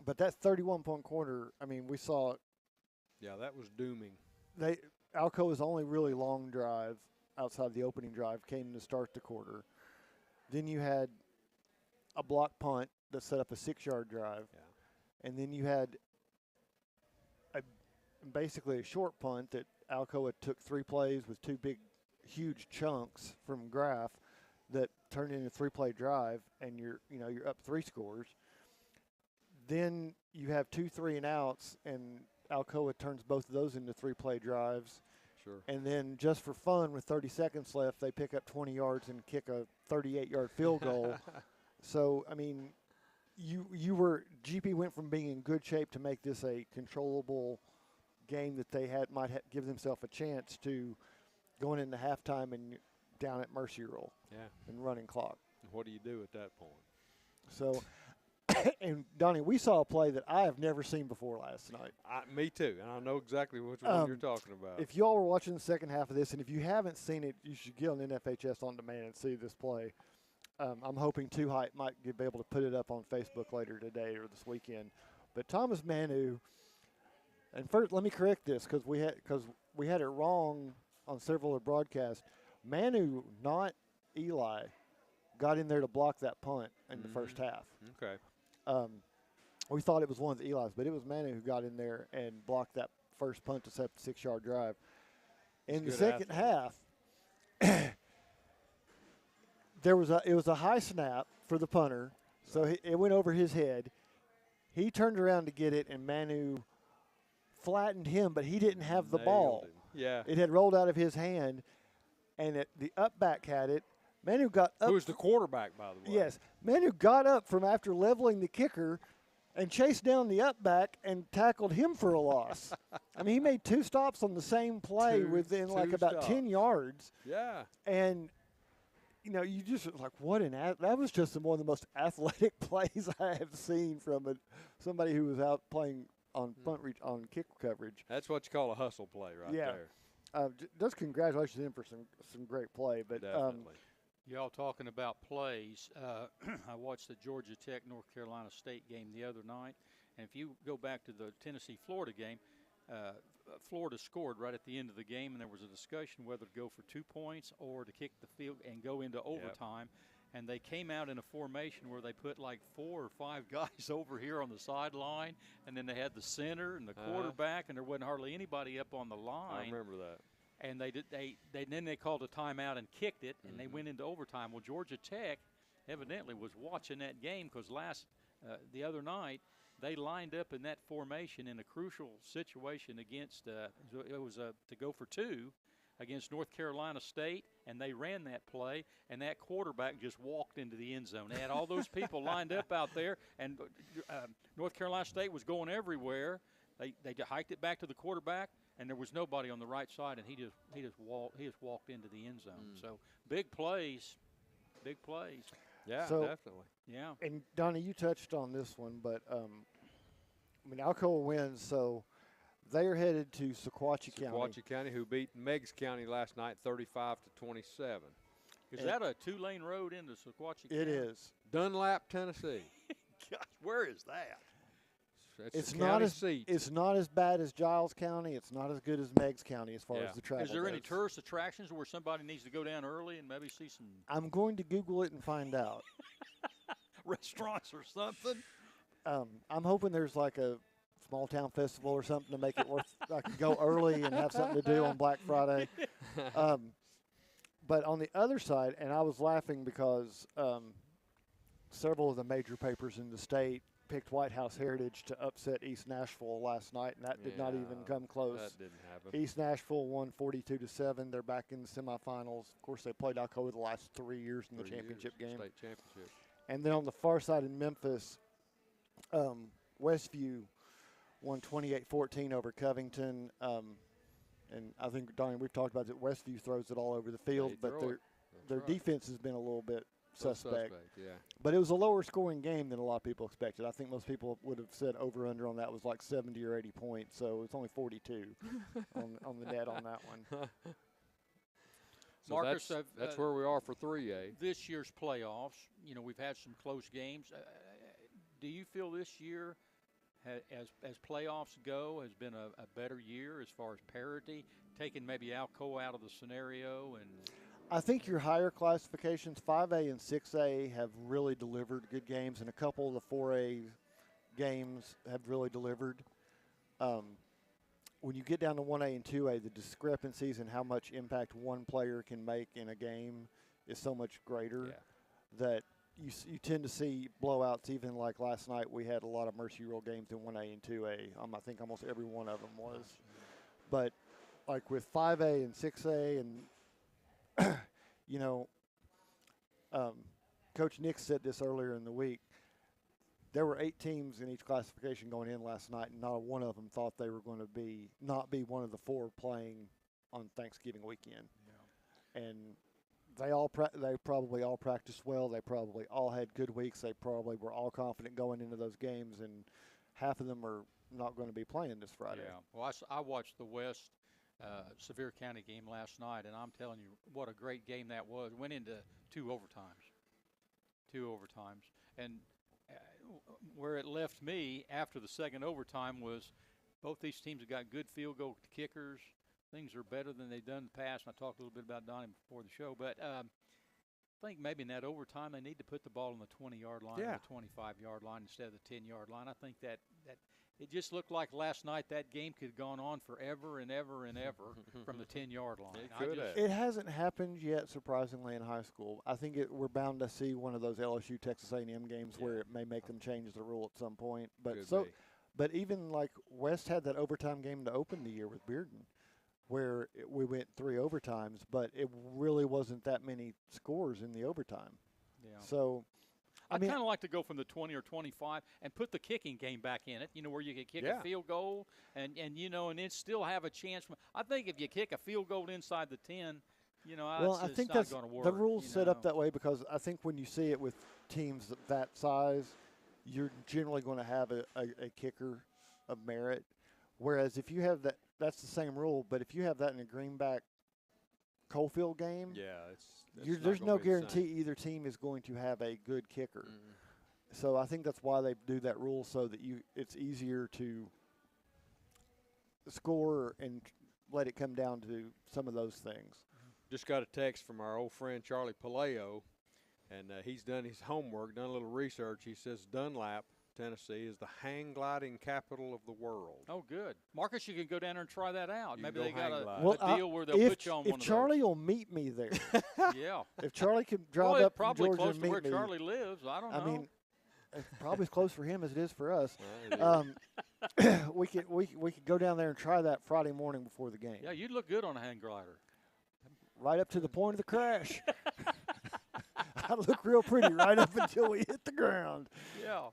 C: But that 31-point quarter, I mean, we saw.
B: Yeah, that was dooming.
C: Alcoa's only really long drive outside the opening drive came to start the quarter. Then you had a block punt that set up a 6-yard drive. Yeah. And then you had basically a short punt that Alcoa took 3 plays with 2 big, huge chunks from Graff that turned into a 3-play drive, and you're up 3 scores. Then you have 2 3-and-outs, and Alcoa turns both of those into 3-play drives.
B: Sure.
C: And then just for fun, with 30 seconds left, they pick up 20 yards and kick a 38-yard field goal. So, I mean, GP went from being in good shape to make this a controllable game that they might give themselves a chance to going into halftime and down at mercy rule.
B: Yeah.
C: And running clock.
B: What do you do at that point?
C: So, and Donnie, we saw a play that I have never seen before last night.
B: Me too, and I know exactly which one you're talking about.
C: If y'all were watching the second half of this, and if you haven't seen it, you should get on NFHS On Demand and see this play. I'm hoping Two Height might be able to put it up on Facebook later today or this weekend. But Thomas Manu, and first let me correct this because we had it wrong on several of the broadcasts. Manu, not Eli, got in there to block that punt in the first half.
B: Okay.
C: We thought it was one of the Eli's, but it was Manu who got in there and blocked that first punt to set up the 6-yard drive. In the second half, it was a high snap for the punter, so it went over his head. He turned around to get it, and Manu flattened him, but he didn't have the ball.
B: Yeah.
C: It had rolled out of his hand, and the up back had it. Manu got up.
B: Who was the quarterback, by the way?
C: Yes. Manu got up from after leveling the kicker and chased down the up back and tackled him for a loss. I mean, he made 2 stops on the same play within like about 10 yards.
B: Yeah.
C: And, you just like, that was just one of the most athletic plays I have seen from somebody who was out playing on on kick coverage.
B: That's what you call a hustle play right there.
C: Just congratulations to him for some great play. But
B: definitely.
A: Y'all talking about plays. I watched the Georgia Tech North Carolina State game the other night, and if you go back to the Tennessee-Florida game, Florida scored right at the end of the game, and there was a discussion whether to go for 2 points or to kick the field and go into overtime. And they came out in a formation where they put like 4 or 5 guys over here on the sideline, and then they had the center and the quarterback, and there wasn't hardly anybody up on the line.
B: I remember that.
A: And then they called a timeout and kicked it, and they went into overtime. Well, Georgia Tech evidently was watching that game because the other night they lined up in that formation in a crucial situation against it was to go for 2 against North Carolina State, and they ran that play, and that quarterback just walked into the end zone. They had all those people lined up out there, and North Carolina State was going everywhere. They hiked it back to the quarterback, and there was nobody on the right side, and he just walked into the end zone. So big plays.
B: Yeah,
C: so,
B: definitely.
A: Yeah.
C: And Donnie, you touched on this one, but Alcoa wins, so they are headed to Sequatchie County.
B: Sequatchie County, who beat Meigs County last night, 35-27.
A: Is that a 2-lane road into Sequatchie County?
C: It is.
B: Dunlap, Tennessee.
A: Gosh, where is that?
C: It's not as bad as Giles County. It's not as good as Meigs County as far as the travel
A: goes. Is there any
C: goes.
A: tourist attractions where somebody needs to go down early and maybe see some
C: I'm going to Google it and find out.
A: restaurants or something?
C: I'm hoping there's like a small town festival or something to make it worth. I can go early and have something to do on Black Friday. But on the other side, and I was laughing because several of the major papers in the state picked White House Heritage to upset East Nashville last night, and that did not even come close.
B: That didn't happen.
C: East Nashville won 42-7. They're back in the semifinals. Of course, they played Alcoa the last 3 years in the championship game.
B: State championship.
C: And then on the far side in Memphis, Westview won 28-14 over Covington. And I think, Donnie, we've talked about that Westview throws it all over the field, but their defense has been a little bit suspect.
B: Yeah.
C: But it was a lower scoring game than a lot of people expected. I think most people would have said over-under on that was like 70 or 80 points, so it's only 42 on the net on that one.
B: So
A: Marcus,
B: that's where we are for 3A.
A: This year's playoffs, you know, we've had some close games. Do you feel this year, as playoffs go, has been a better year as far as parity, taking maybe Alcoa out of the scenario? And
C: I think your higher classifications, 5A and 6A, have really delivered good games, and a couple of the 4A games have really delivered. When you get down to 1A and 2A, the discrepancies in how much impact one player can make in a game is so much greater that you tend to see blowouts. Even like last night, we had a lot of mercy rule games in 1A and 2A. I think almost every one of them was. But like with 5A and 6A and you know, Coach Nick said this earlier in the week. There were 8 teams in each classification going in last night, and not one of them thought they were going to not be one of the 4 playing on Thanksgiving weekend. Yeah. And they probably all practiced well. They probably all had good weeks. They probably were all confident going into those games, and half of them are not going to be playing this Friday.
A: Yeah. Well, I watched the West Sevier County game last night, and I'm telling you what a great game that was. Went into 2 overtimes. And where it left me after the second overtime was both these teams have got good field goal kickers. Things are better than they've done in the past. And I talked a little bit about Donnie before the show, but I think maybe in that overtime they need to put the ball on the 20-yard line or the 25-yard line instead of the 10-yard line. I think that it just looked like last night that game could have gone on forever and ever and ever from the 10-yard line.
C: It hasn't happened yet, surprisingly, in high school. I think we're bound to see one of those LSU Texas A&M games where it may make them change the rule at some point. But even like West had that overtime game to open the year with Bearden, where we went 3 overtimes, but it really wasn't that many scores in the overtime.
A: Yeah.
C: So
A: I'd kind of like to go from the 20 or 25 and put the kicking game back in it, you know, where you could kick a field goal and you know, and then still have a chance. I think if you kick a field goal inside the 10, you know,
C: I think that's going to work. The rules set up that way because I think when you see it with teams that size, you're generally going to have a kicker of merit. Whereas if you have that's the same rule, but if you have that in a Greenback Coalfield game, there's no guarantee either team is going to have a good kicker. So I think that's why they do that rule so that it's easier to score and let it come down to some of those things.
B: Just got a text from our old friend Charlie Paleo, and he's done his homework, done a little research. He says Dunlap, Tennessee, is the hang gliding capital of the world.
A: Oh, good. Marcus, you can go down there and try that out. Maybe they got
C: a
A: deal where they'll put you on one of those.
C: If Charlie will meet me there.
A: Yeah.
C: If Charlie can drive up from Georgia
A: close
C: and
A: to
C: meet
A: where
C: me.
A: Charlie lives. I don't know.
C: I mean, it's probably as close for him as it is for us. We could go down there and try that Friday morning before the game.
A: Yeah, you'd look good on a hang glider.
C: Right up to the point of the crash. I look real pretty right up until we hit the ground.
A: Yeah.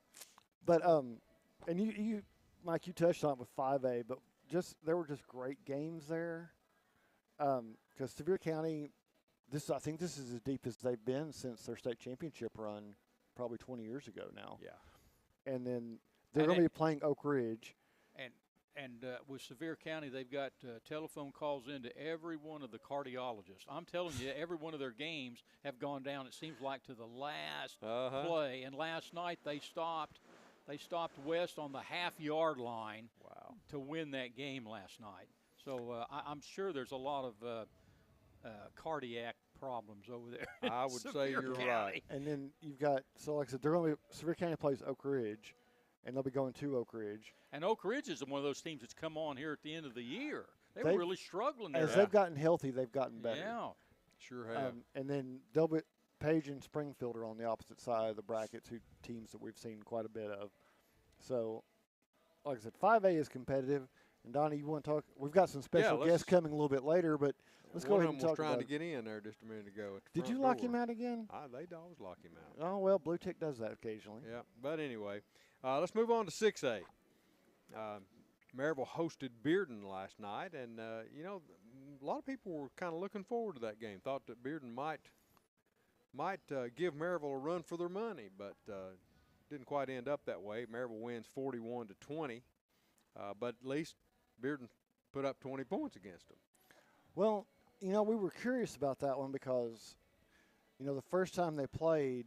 C: But and you, Mike, you touched on it with 5A, but there were just great games there. Because Sevier County, I think this is as deep as they've been since their state championship run, probably 20 years ago now.
B: Yeah.
C: And then they're going to be playing Oak Ridge.
A: And with Sevier County, they've got telephone calls into every one of the cardiologists. I'm telling you, every one of their games have gone down, it seems like, to the last play. And last night they stopped West on the half-yard line to win that game last night. So I'm sure there's a lot of cardiac problems over there.
B: I would say you're right.
C: And then you've got, like I said, Sevier County plays Oak Ridge. And they'll be going to Oak Ridge.
A: And Oak Ridge is one of those teams that's come on here at the end of the year. They were really struggling there.
C: As they've gotten healthy, they've gotten better.
A: Yeah.
B: Sure have.
C: And then Page and Springfield are on the opposite side of the bracket, 2 teams that we've seen quite a bit of. So, like I said, 5A is competitive. And Donnie, you want to talk? We've got some special
B: let's-
C: guests coming a little bit later, but let's go
B: One
C: ahead
B: of
C: and
B: them was
C: talk
B: trying
C: about
B: to
C: it.
B: get in there just a minute ago. At the
C: Did you
B: front
C: lock
B: door.
C: him out again?
B: They always lock him out.
C: Oh, well, Bluetick does that occasionally.
B: Yeah, but anyway, let's move on to 6A. Maryville hosted Bearden last night, and you know, a lot of people were kind of looking forward to that game. Thought that Bearden might give Maryville a run for their money, but didn't quite end up that way. Maryville wins 41-20, but at least Bearden put up 20 points against them.
C: Well, you know, we were curious about that one because, you know, the first time they played,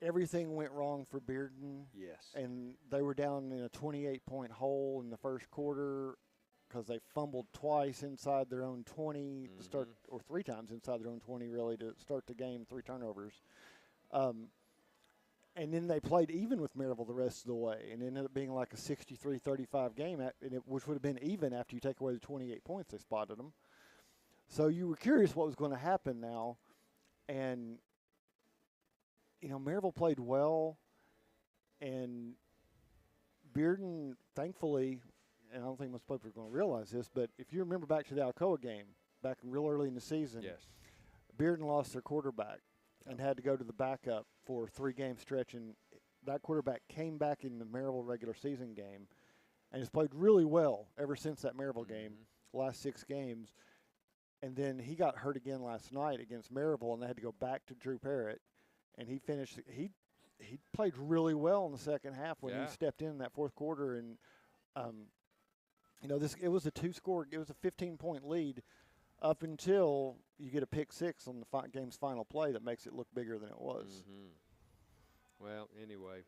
C: everything went wrong for Bearden.
B: Yes.
C: And they were down in a 28-point hole in the first quarter because they fumbled twice inside their own 20 to start, or 3 times inside their own 20, really, to start the game, 3 turnovers. And then they played even with Maryville the rest of the way, and it ended up being like a 63-35 game, which would have been even after you take away the 28 points they spotted them. So you were curious what was going to happen now, and you know, Maryville played well, and Bearden, thankfully, and I don't think most people are going to realize this, but if you remember back to the Alcoa game, back real early in the season,
B: Yes.
C: Bearden lost their quarterback and had to go to the backup for a 3-game stretch, and that quarterback came back in the Maryville regular season game and has played really well ever since that Maryville game, last 6 games. And then he got hurt again last night against Maryville, and they had to go back to Drew Parrott. And he finished. He played really well in the second half when he stepped in that fourth quarter. And you know, it was a 2-score. It was a 15-point lead up until you get a pick 6 on the game's final play that makes it look bigger than it was.
B: Well, anyway,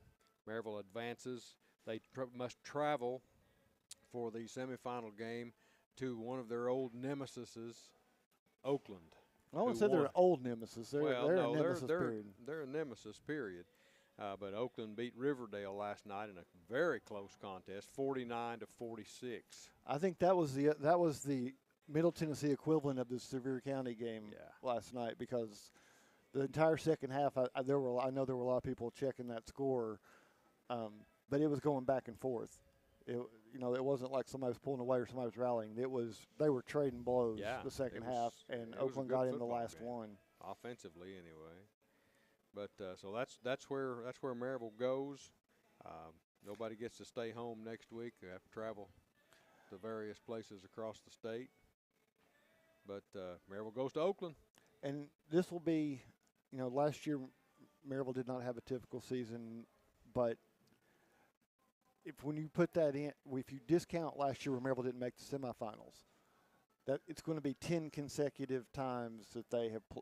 B: Maryville advances. They must travel for the semifinal game to one of their old nemesises, Oakland.
C: I wouldn't say they're an old nemesis. They're a nemesis, period.
B: They're a nemesis, period. But Oakland beat Riverdale last night in a very close contest, 49-46.
C: I think that was the Middle Tennessee equivalent of the Sevier County game last night, because the entire second half, I know there were a lot of people checking that score, but it was going back and forth. It wasn't like somebody was pulling away or somebody was rallying. They were trading blows the second half, and Oakland got in the last one.
B: Offensively, anyway. But so that's where Maryville goes. Nobody gets to stay home next week. They have to travel to various places across the state. But Maryville goes to Oakland.
C: And this will be, last year Maryville did not have a typical season, but when you put that in, if you discount last year where Maryville didn't make the semifinals, that it's going to be 10 consecutive times that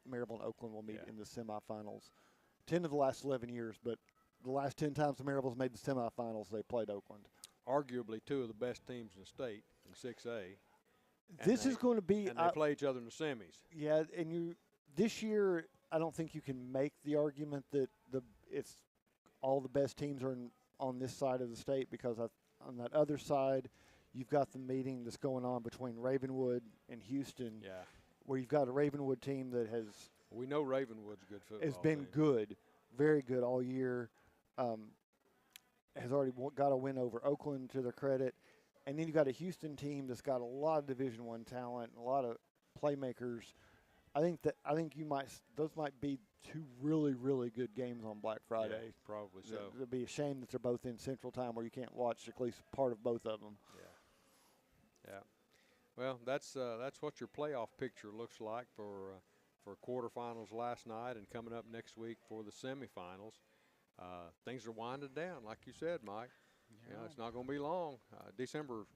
C: Maryville and Oakland will meet in the semifinals. 10 of the last 11 years, but the last 10 times the Maryville's made the semifinals, they played Oakland.
B: Arguably 2 of the best teams in the state in 6A.
C: This is going to be,
B: and they play each other in the semis.
C: Yeah, and this year I don't think you can make the argument that it's all the best teams are on this side of the state, because on that other side you've got the meeting that's going on between Ravenwood and Houston, where you've got a Ravenwood team that has.
B: We know Ravenwood's good football.
C: Has been good, very good all year. Has already got a win over Oakland to their credit, and then you've got a Houston team that's got a lot of Division I talent and a lot of playmakers. I think those might be 2 really, really good games on Black Friday.
B: Yeah, probably so.
C: It'd be a shame that they're both in Central Time where you can't watch at least part of both of them.
B: Yeah. Well, that's what your playoff picture looks like for quarterfinals last night and coming up next week for the semifinals. Things are winding down, like you said, Mike. Yeah. It's not going to be long. December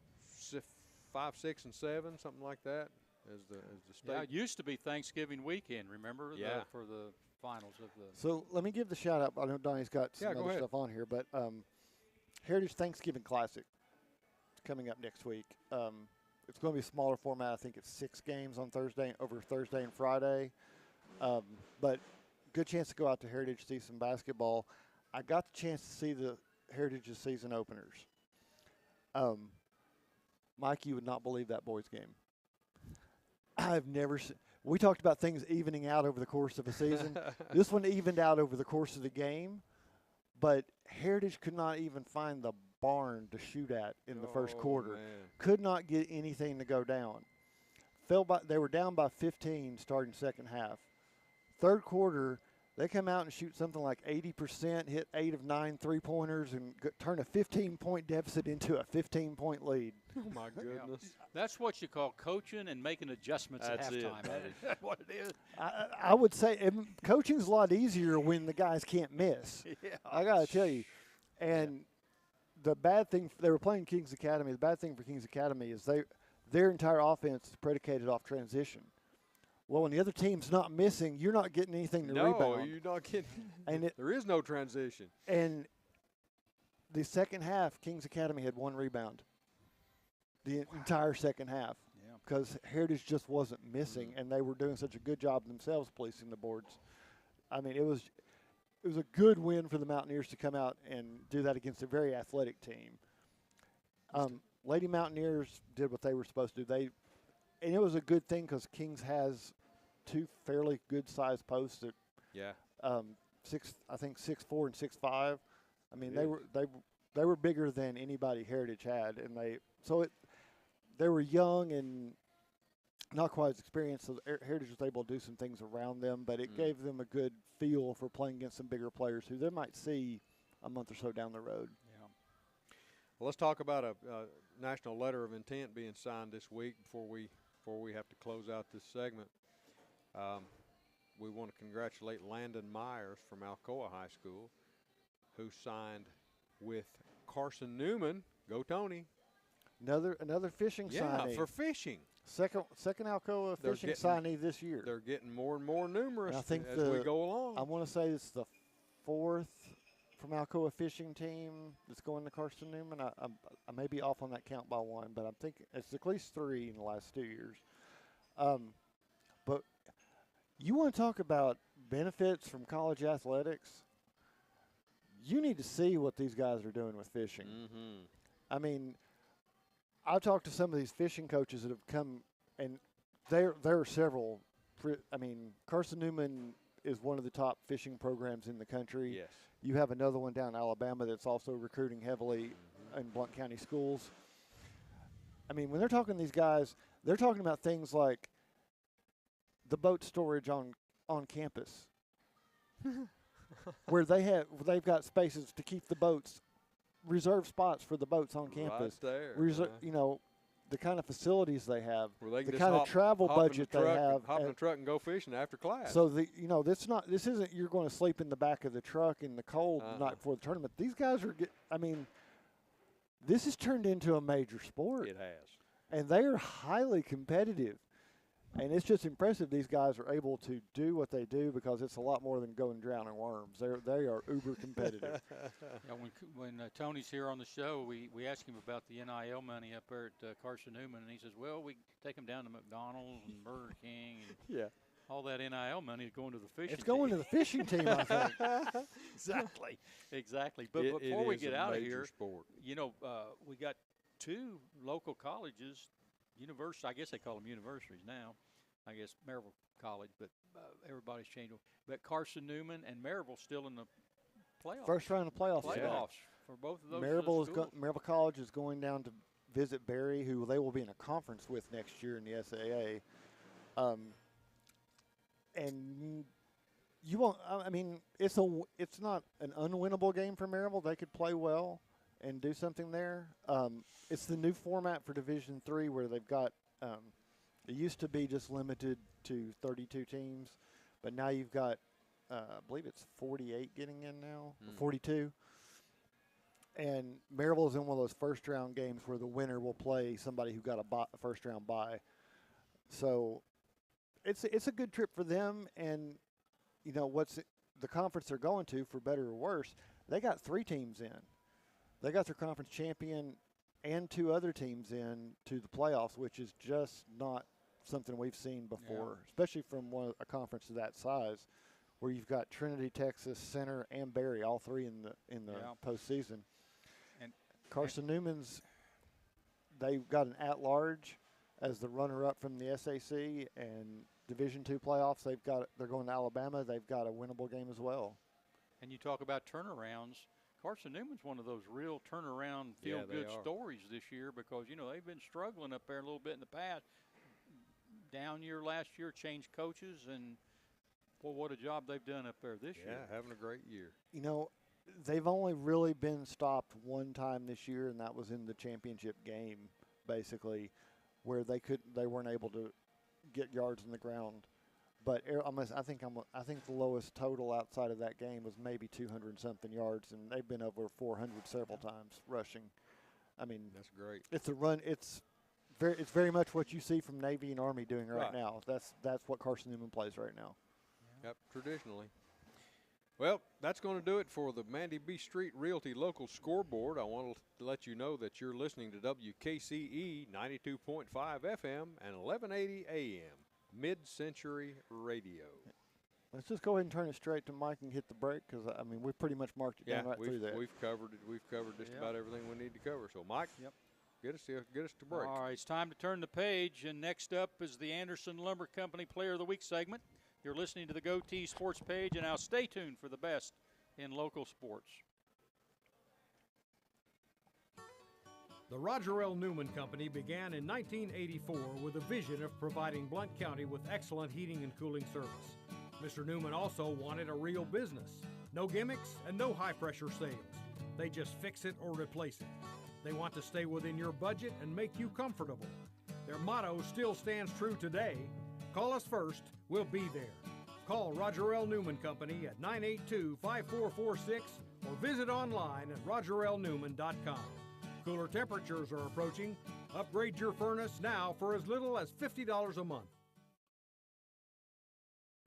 B: 5, 6, and 7, something like that. As the state.
A: Yeah, it used to be Thanksgiving weekend, remember?
B: Yeah.
A: For the finals of the.
C: So let me give the shout out. I know Donnie's got some other stuff on here, but Heritage Thanksgiving Classic is coming up next week. It's going to be a smaller format. I think it's 6 games on over Thursday and Friday. But good chance to go out to Heritage, see some basketball. I got the chance to see the Heritage's season openers. Mike, you would not believe that boys' game. I've never seen. We talked about things evening out over the course of a season. This one evened out over the course of the game, but Heritage could not even find the barn to shoot at in the first quarter.
B: Man.
C: Could not get anything to go down. They were down by 15 starting second half. Third quarter, they come out and shoot something like 80%, hit 8 of 9 three-pointers, and turn a 15-point deficit into a 15-point lead.
B: Oh, my goodness.
A: That's what you call coaching and making adjustments
B: That's
A: at
B: it,
A: halftime.
B: buddy.
A: That's what it is.
C: I would say coaching's a lot easier when the guys can't miss.
A: Yeah.
C: I got to tell you. And the bad thing, they were playing Kings Academy. The bad thing for Kings Academy is their entire offense is predicated off transition. Well, when the other team's not missing, you're not getting anything to rebound.
B: No, you're not getting
C: And
B: there is no transition.
C: And the second half, Kings Academy had 1 rebound. The entire second half.
A: Yeah.
C: Because Heritage just wasn't missing, and they were doing such a good job themselves policing the boards. I mean, it was a good win for the Mountaineers to come out and do that against a very athletic team. Lady Mountaineers did what they were supposed to do. And it was a good thing because Kings has 2 fairly good-sized posts at I think 6'4" and 6'5". I mean, they were bigger than anybody Heritage had, and they were young and not quite as experienced, so Heritage was able to do some things around them, but it gave them a good feel for playing against some bigger players who they might see a month or so down the road.
A: Yeah.
B: Well, let's talk about a national letter of intent being signed this week before we have to close out this segment. We want to congratulate Landon Myers from Alcoa High School, who signed with Carson Newman. Go Tony!
C: Another fishing signee.
B: Yeah, for fishing.
C: Second Alcoa fishing signee this year.
B: They're getting more and more numerous
C: I think
B: as we go along.
C: I want to say it's the 4th from Alcoa fishing team that's going to Carson Newman. I may be off on that count by 1, but I'm thinking it's at least 3 in the last 2 years. But you want to talk about benefits from college athletics? You need to see what these guys are doing with fishing.
B: Mm-hmm.
C: I mean, I've talked to some of these fishing coaches that have come, and there are several. I mean, Carson Newman is one of the top fishing programs in the country.
B: Yes.
C: You have another one down in Alabama that's also recruiting heavily in Blount County schools. I mean, when they're talking to these guys, they're talking about things like the boat storage on campus, where they've got spaces to keep the boats, reserved spots for the boats on campus.
B: Right there.
C: You know, the kind of facilities they have,
B: Where they can
C: the
B: just
C: kind of travel budget they have.
B: Hop in the truck and go fishing after class.
C: So this isn't you're going to sleep in the back of the truck in the cold the night before the tournament. These guys are this has turned into a major sport.
B: It has.
C: And they are highly competitive. And it's just impressive these guys are able to do what they do because it's a lot more than going drowning worms. They are uber competitive.
A: Yeah, when Tony's here on the show, we ask him about the NIL money up there at Carson Newman, and he says, well, we take them down to McDonald's and Burger King. And
C: yeah.
A: All that NIL money is going to the fishing team.
C: It's going to the fishing team, I think.
A: Exactly. But before we get out of here,
B: sport.
A: You know, we got 2 local colleges, universities. I guess they call them universities now. I guess Maryville College, but everybody's changed. But Carson Newman and Maryville still in the playoffs.
C: First round of playoffs.
A: For both of those.
C: Maryville College is going down to visit Berry, who they will be in a conference with next year in the SAA. And you won't. I mean, it's not an unwinnable game for Maryville. They could play well and do something there. It's the new format for Division III where they've got. It used to be just limited to 32 teams, but now you've got, I believe it's 48 getting in now, 42. And Maryville is in one of those first-round games where the winner will play somebody who got a first-round bye. So it's a good trip for them, and you know the conference they're going to, for better or worse, they got 3 teams in. They got their conference champion and 2 other teams in to the playoffs, which is just not something we've seen before, especially from a conference of that size, where you've got Trinity, Texas, Center, and Berry, all 3 in the postseason. And Carson Newman's, they've got an at-large as the runner-up from the SAC, and Division II playoffs. They're going to Alabama. They've got a winnable game as well.
A: And you talk about turnarounds. Carson Newman's one of those real turnaround, feel-good stories this year because, they've been struggling up there a little bit in the past. Down year last year, changed coaches, and, boy, what a job they've done up there this year.
B: Yeah, having a great year.
C: They've only really been stopped one time this year, and that was in the championship game, basically, where they weren't able to get yards in the ground. But I think the lowest total outside of that game was maybe 200-something yards, and they've been over 400 several times rushing. I mean,
B: that's great.
C: It's a run. It's very much what you see from Navy and Army doing right now. That's what Carson Newman plays right now.
B: Yep, traditionally. Well, that's going to do it for the Mandy B. Street Realty Local Scoreboard. I want to let you know that you're listening to WKCE 92.5 FM and 1180 AM. Mid-Century Radio.
C: Let's just go ahead and turn it straight to Mike and hit the break because, we pretty much marked it down right through there.
B: We've covered it. We've covered just about everything we need to cover. So, Mike, get us to break.
A: All right, it's time to turn the page, and next up is the Anderson Lumber Company Player of the Week segment. You're listening to the Goteez Sports page, and now stay tuned for the best in local sports.
D: The Roger L. Newman Company began in 1984 with a vision of providing Blount County with excellent heating and cooling service. Mr. Newman also wanted a real business. No gimmicks and no high-pressure sales. They just fix it or replace it. They want to stay within your budget and make you comfortable. Their motto still stands true today. Call us first, we'll be there. Call Roger L. Newman Company at 982-5446 or visit online at rogerlnewman.com. Cooler temperatures are approaching. Upgrade your furnace now for as little as $50 a month.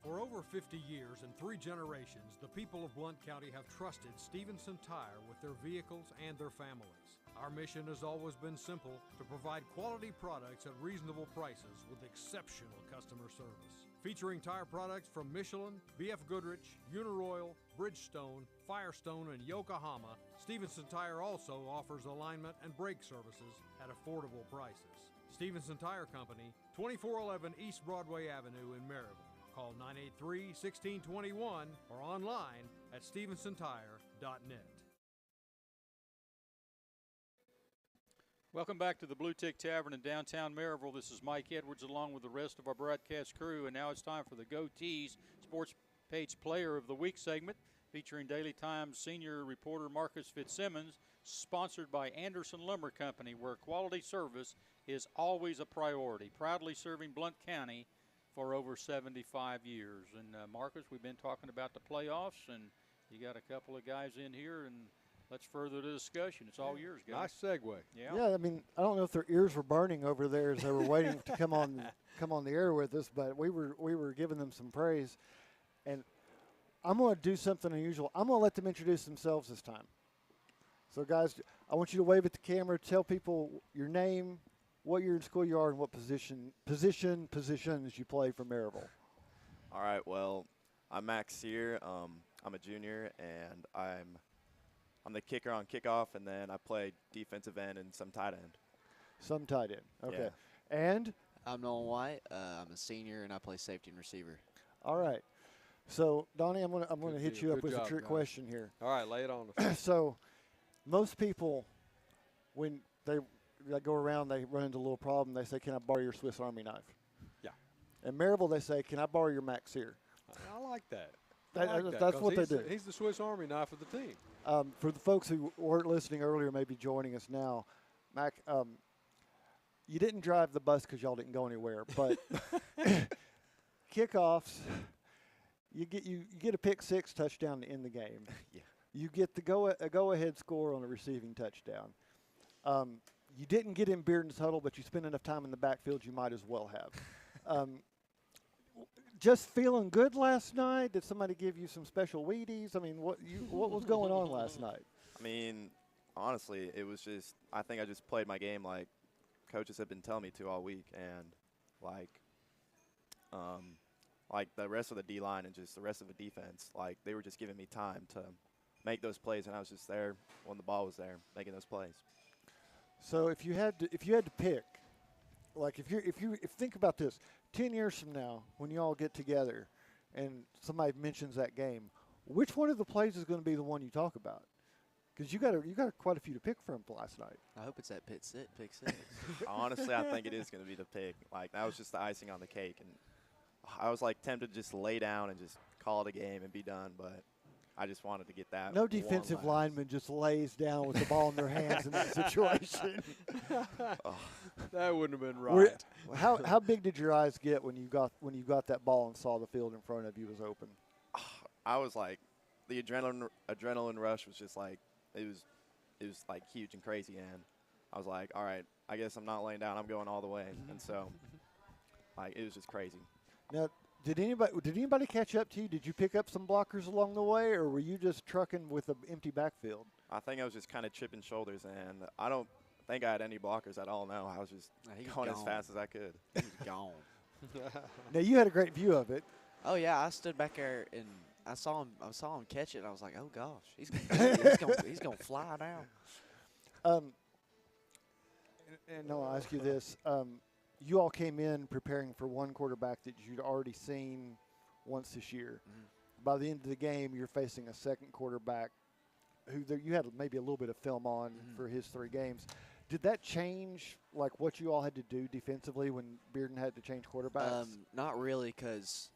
D: For over 50 years and 3 generations, the people of Blount County have trusted Stevenson Tire with their vehicles and their families. Our mission has always been simple: to provide quality products at reasonable prices with exceptional customer service. Featuring tire products from Michelin, BF Goodrich, Uniroyal, Bridgestone, Firestone, and Yokohama, Stevenson Tire also offers alignment and brake services at affordable prices. Stevenson Tire Company, 2411 East Broadway Avenue in Maryville. Call 983-1621 or online at stevensonTire.net.
A: Welcome back to the Bluetick Tavern in downtown Maryville. This is Mike Edwards along with the rest of our broadcast crew, and now it's time for the Goteez Sports Page Player of the Week segment featuring Daily Times senior reporter Marcus Fitzsimmons, sponsored by Anderson Lumber Company, where quality service is always a priority, proudly serving Blount County for over 75 years. And, Marcus, we've been talking about the playoffs, and you got a couple of guys in here, and let's further the discussion. It's all yours, guys.
B: Nice segue.
C: Yeah, I mean, I don't know if their ears were burning over there as they were waiting to come on the air with us, but we were giving them some praise. And I'm going to do something unusual. I'm going to let them introduce themselves this time. So, guys, I want you to wave at the camera, tell people your name, what year in school you are, and what positions you play for Maryville.
E: All right, well, I'm Max here. I'm a junior, and I'm the kicker on kickoff, and then I play defensive end and some tight end.
C: Some tight end. Okay.
E: Yeah.
C: And?
F: I'm Nolan White. I'm a senior, and I play safety and receiver.
C: All right. So, Donnie, I'm gonna hit you up with a trick question here.
B: All right, lay it on us.
C: So, most people, when they go around, they run into a little problem. They say, "Can I borrow your Swiss Army knife?"
B: Yeah.
C: In Maryville, they say, "Can I borrow your Max here?"
B: I like that.
C: That's what they do.
B: He's the Swiss Army knife of the team.
C: For the folks who weren't listening earlier, maybe joining us now, Mac, you didn't drive the bus because y'all didn't go anywhere, but kickoffs, you get a pick six touchdown to end the game.
E: Yeah.
C: You get a go ahead score on a receiving touchdown. You didn't get in Bearden's huddle, but you spent enough time in the backfield, you might as well have. Just feeling good last night? Did somebody give you some special Wheaties? I mean, what was going on last night?
E: I mean, honestly, it was just, I think I just played my game like coaches have been telling me to all week, and like the rest of the D-line and just the rest of the defense, like they were just giving me time to make those plays, and I was just there when the ball was there, making those plays.
C: So if you had to pick, like if you think about this, 10 years from now, when you all get together and somebody mentions that game, which one of the plays is going to be the one you talk about? Because you got quite a few to pick from last night.
F: I hope it's that pick six.
E: Honestly, I think it is going to be the pick. Like, that was just the icing on the cake. And I was, like, tempted to just lay down and just call it a game and be done. But I just wanted to get that.
C: No defensive lineman just lays down with the ball in their hands in that situation.
B: That wouldn't have been right.
C: How big did your eyes get when you got that ball and saw the field in front of you was open?
E: I was like, the adrenaline rush was just like, it was like huge and crazy, and I was like, all right, I guess I'm not laying down, I'm going all the way. And so, like, it was just crazy.
C: Now, did anybody catch up to you? Did you pick up some blockers along the way, or were you just trucking with an empty backfield?
E: I think I was just kind of chipping shoulders, and I don't think I had any blockers at all. No, I was just going as fast as I could.
F: He was gone.
C: Now, you had a great view of it.
F: Oh yeah, I stood back there and I saw him catch it, and I was like, "Oh gosh, he's gonna fly down."
C: And I'll ask you this: you all came in preparing for one quarterback that you'd already seen once this year. Mm-hmm. By the end of the game, you're facing a second quarterback who you had maybe a little bit of film on for his 3 games. Did that change like what you all had to do defensively when Bearden had to change quarterbacks?
F: Not really, because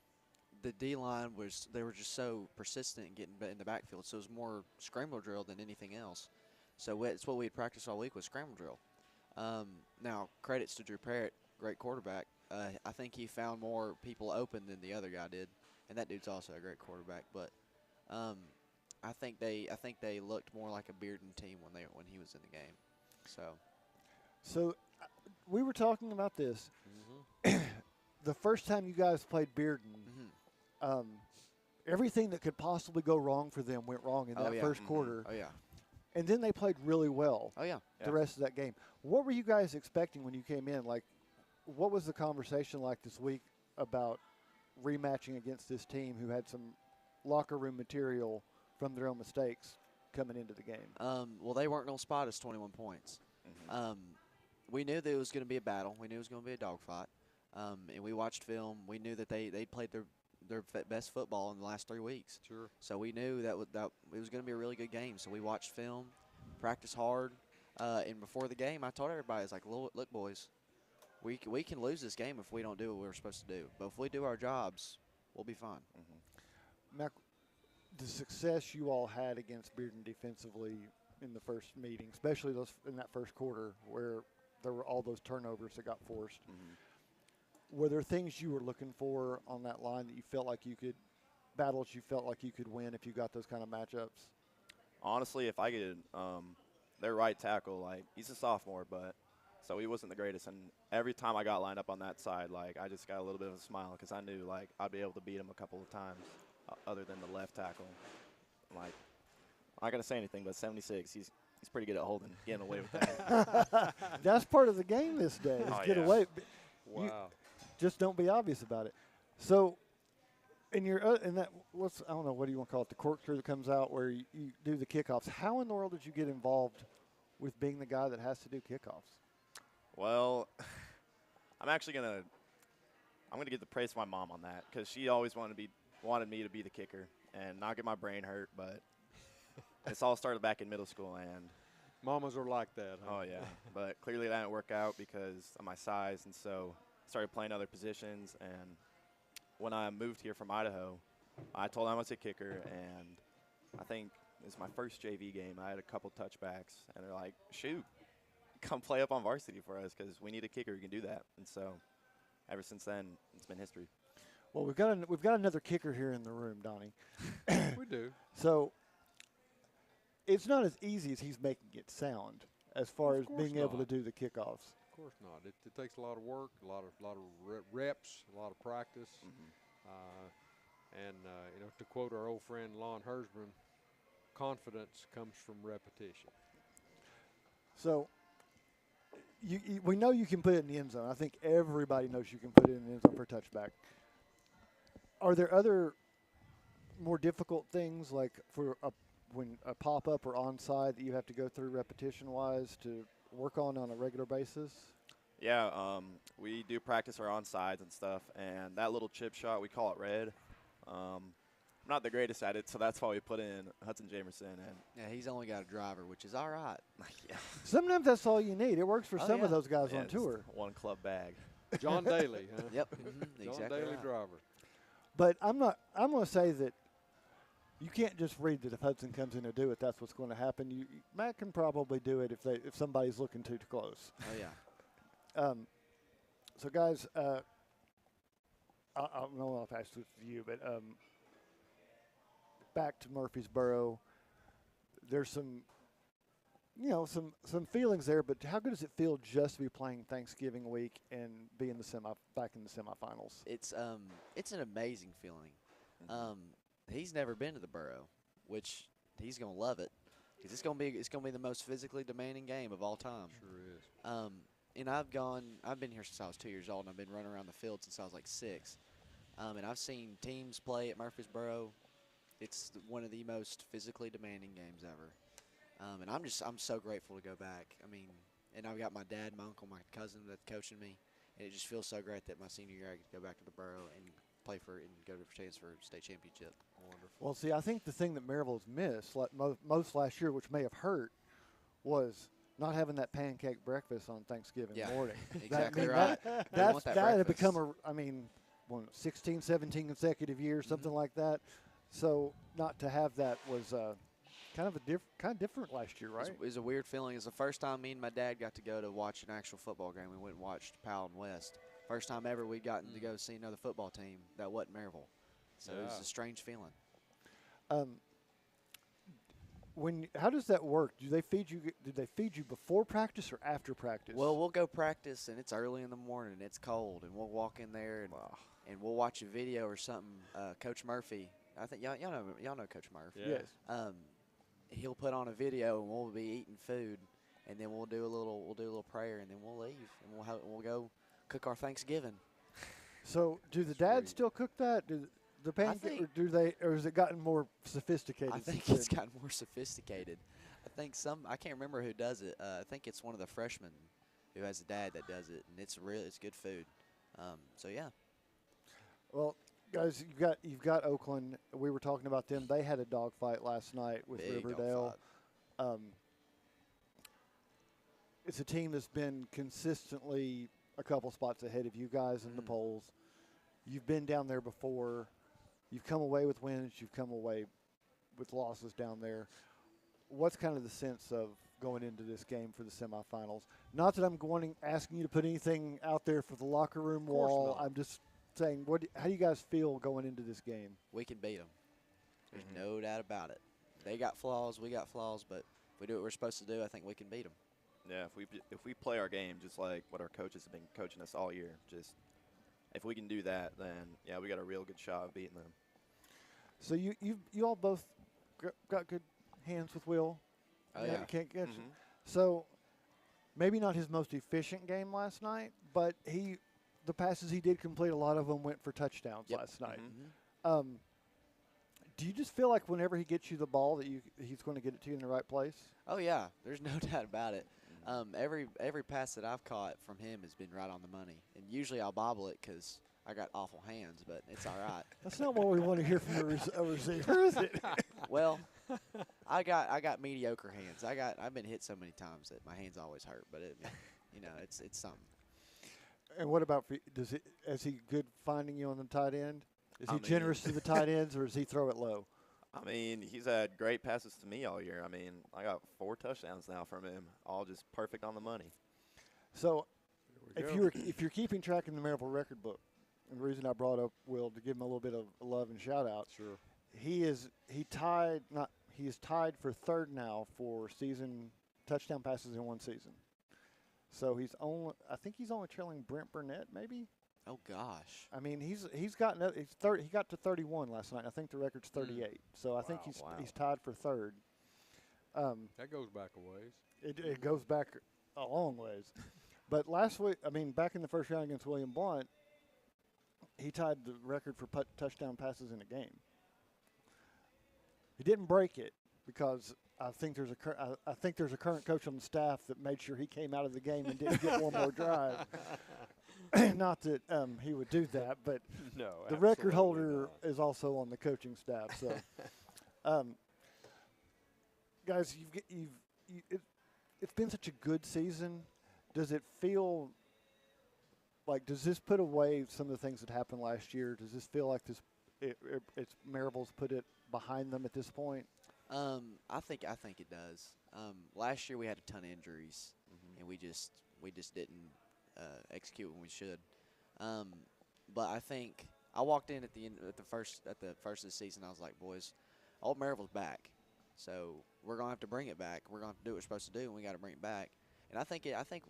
F: the D-line they were just so persistent in getting in the backfield. So it was more scramble drill than anything else. So it's what we had practiced all week was scramble drill. Now, credits to Drew Parrott, great quarterback. I think he found more people open than the other guy did, and that dude's also a great quarterback. But I think they looked more like a Bearden team when he was in the game. So
C: we were talking about this. Mm-hmm. The first time you guys played Bearden, everything that could possibly go wrong for them went wrong in that first quarter.
F: Oh, yeah.
C: And then they played really well.
F: Oh, yeah.
C: The rest of that game. What were you guys expecting when you came in? Like, what was the conversation like this week about rematching against this team who had some locker room material from their own mistakes coming into the game?
F: Well, they weren't going to spot us 21 points. Mm-hmm. We knew that it was going to be a battle. We knew it was going to be a dogfight. And we watched film. We knew that they played their best football in the last 3 weeks.
B: Sure. So
F: we knew that it was going to be a really good game. So we watched film, practiced hard, and before the game, I told everybody, "It's like, look, boys, we can lose this game if we don't do what we're supposed to do. But if we do our jobs, we'll be fine."
C: Mm-hmm. Mac, the success you all had against Bearden defensively in the first meeting, especially in that first quarter where there were all those turnovers that got forced. Mm-hmm. Were there things you were looking for on that line that you felt like you could – battles you felt like you could win if you got those kind of matchups?
E: Honestly, if I could their right tackle, like, he's a sophomore, but so he wasn't the greatest. And every time I got lined up on that side, like, I just got a little bit of a smile because I knew, like, I'd be able to beat him a couple of times other than the left tackle. Like, I'm not going to say anything, but 76, he's pretty good at getting away with that.
C: That's part of the game this day is get away.
B: Wow.
C: Just don't be obvious about it. So, in that, I don't know, what do you want to call it, the corkscrew that comes out where you do the kickoffs. How in the world did you get involved with being the guy that has to do kickoffs?
E: Well, I'm gonna get the praise from my mom on that because she always wanted me to be the kicker and not get my brain hurt. But it's all started back in middle school, and
B: mamas are like that, huh?
E: Oh yeah, but clearly that didn't work out because of my size, and so started playing other positions. And when I moved here from Idaho, I told them I was a kicker, and I think it was my first JV game. I had a couple touchbacks, and they're like, "Shoot, come play up on varsity for us because we need a kicker who can do that." And so ever since then, it's been history.
C: Well, we've got another kicker here in the room, Donnie.
B: We do.
C: So it's not as easy as he's making it sound as far as being able to do the kickoffs.
B: Of course not. It takes a lot of work, a lot of reps, a lot of practice. Mm-hmm. And to quote our old friend Lon Hersman, confidence comes from repetition.
C: So we know you can put it in the end zone. I think everybody knows you can put it in the end zone for a touchback. Are there other more difficult things like when a pop-up or onside that you have to go through repetition-wise to work on a regular basis?
E: Yeah, we do practice our onsides and stuff, and that little chip shot, we call it red. not the greatest at it, so that's why we put in Hudson Jamerson. And
F: Yeah, he's only got a driver, which is all right.
E: yeah,
C: Sometimes that's all you need. It works for
F: Oh,
C: some of
F: yeah.
C: those guys
E: yeah,
C: on
E: just
C: tour.
E: one club bag.
B: John Daly, huh?
F: Yep.
B: John
F: Exactly
B: Daly
F: right.
B: driver.
C: But I'm going to say that you can't just read that if Hudson comes in to do it, that's what's going to happen. Matt can probably do it if somebody's looking too close.
F: Oh, yeah.
C: So, guys, I don't know if I asked this to you, but back to Murfreesboro, there's some feelings there. But how good does it feel just to be playing Thanksgiving week and be in the back in the semifinals?
F: It's an amazing feeling. He's never been to the Borough, which he's gonna love it, because it's gonna be the most physically demanding game of all time.
B: Sure is.
F: And I've been here since I was 2 years old, and I've been running around the field since I was like 6. And I've seen teams play at Murfreesboro. It's one of the most physically demanding games ever. And I'm so grateful to go back. I mean, and I've got my dad, my uncle, my cousin that's coaching me, and it just feels so great that my senior year I get to go back to the Borough and play for and go to a chance for state championship.
B: Wonderful.
C: Well, see, I think the thing that Maryville's missed, like most last year, which may have hurt, was not having that pancake breakfast on Thanksgiving morning.
F: Exactly
C: I mean,
F: right. They want
C: That
F: that
C: had
F: breakfast.
C: become 16, 17 consecutive years, something like that. So not to have that was kind of different last year, right?
F: It was a weird feeling. It was the first time me and my dad got to go to watch an actual football game. We went and watched Powell and West. First time ever we'd gotten to go see another football team that wasn't Maryville. So it was a strange feeling.
C: How does that work? Did they feed you before practice or after practice?
F: Well, we'll go practice, and it's early in the morning. And it's cold, and we'll walk in there, and we'll watch a video or something. Coach Murphy, I think y'all know Coach Murphy.
B: Yeah.
C: Yes.
F: He'll put on a video, and we'll be eating food, and then we'll do a little prayer, and then we'll leave, and we'll go cook our Thanksgiving.
C: So do the dads still cook that? Do the pancake, or has it gotten more sophisticated?
F: I think
C: since
F: it's
C: then?
F: gotten more sophisticated. I think I can't remember who does it. I think it's one of the freshmen who has a dad that does it, and it's good food. So yeah.
C: Well, guys, you've got Oakland. We were talking about them. They had a dogfight last night with
F: Big
C: Riverdale. It's a team that's been consistently a couple spots ahead of you guys in the polls. You've been down there before. You've come away with wins. You've come away with losses down there. What's kind of the sense of going into this game for the semifinals? Not that I'm asking you to put anything out there for the locker room wall.
B: not.
C: I'm just saying, how do you guys feel going into this game?
F: We can beat them. There's no doubt about it. They got flaws, we got flaws, but if we do what we're supposed to do, I think we can beat them.
E: Yeah, if we play our game just like what our coaches have been coaching us all year, just if we can do that, then yeah, we got a real good shot of beating them.
C: So you all both got good hands with Will.
F: Oh yeah.
C: Can't catch. So maybe not his most efficient game last night, but the passes he did complete, a lot of them went for touchdowns last night. Do you just feel like whenever he gets you the ball that he's going to get it to you in the right place?
F: Oh yeah, there's no doubt about it. Every pass that I've caught from him has been right on the money, and usually I'll bobble it because I got awful hands, but it's all right.
C: That's not what we want to hear from a receiver, is it?
F: Well, I got mediocre hands. I've been hit so many times that my hands always hurt, but it's something.
C: And what about is he good finding you on the tight end? Is he generous to the tight ends, or does he throw it low?
E: I mean, he's had great passes to me all year. I mean, I got 4 touchdowns now from him, all just perfect on the money.
C: So if you're keeping track in the Maryville record book, and the reason I brought up Will to give him a little bit of love and shout out,
B: Sure.
C: he is tied for third now for season touchdown passes in one season. So I think he's only trailing Brent Burnett maybe.
F: Oh gosh.
C: I mean, he got to 31 last night. I think the record's 38. So I think he's tied for third.
B: That goes back a ways.
C: It goes back a long ways. But last week, back in the first round against William Blunt, he tied the record for touchdown passes in a game. He didn't break it because I think there's a current coach on the staff that made sure he came out of the game and didn't get one more drive. Not that he would do that, but
B: No,
C: the record
B: absolutely
C: holder
B: not.
C: is also on the coaching staff. So, guys, it's been such a good season. Does it feel like, does this put away some of the things that happened last year? Does this feel like it's Maryville's put it behind them at this point?
F: I think it does. Last year we had a ton of injuries, and we just didn't execute when we should. But I think I walked in at the first of the season. I was like, boys, old Maryville's back, so we're gonna have to bring it back. We're gonna have to do what we're supposed to do, and we got to bring it back. And I think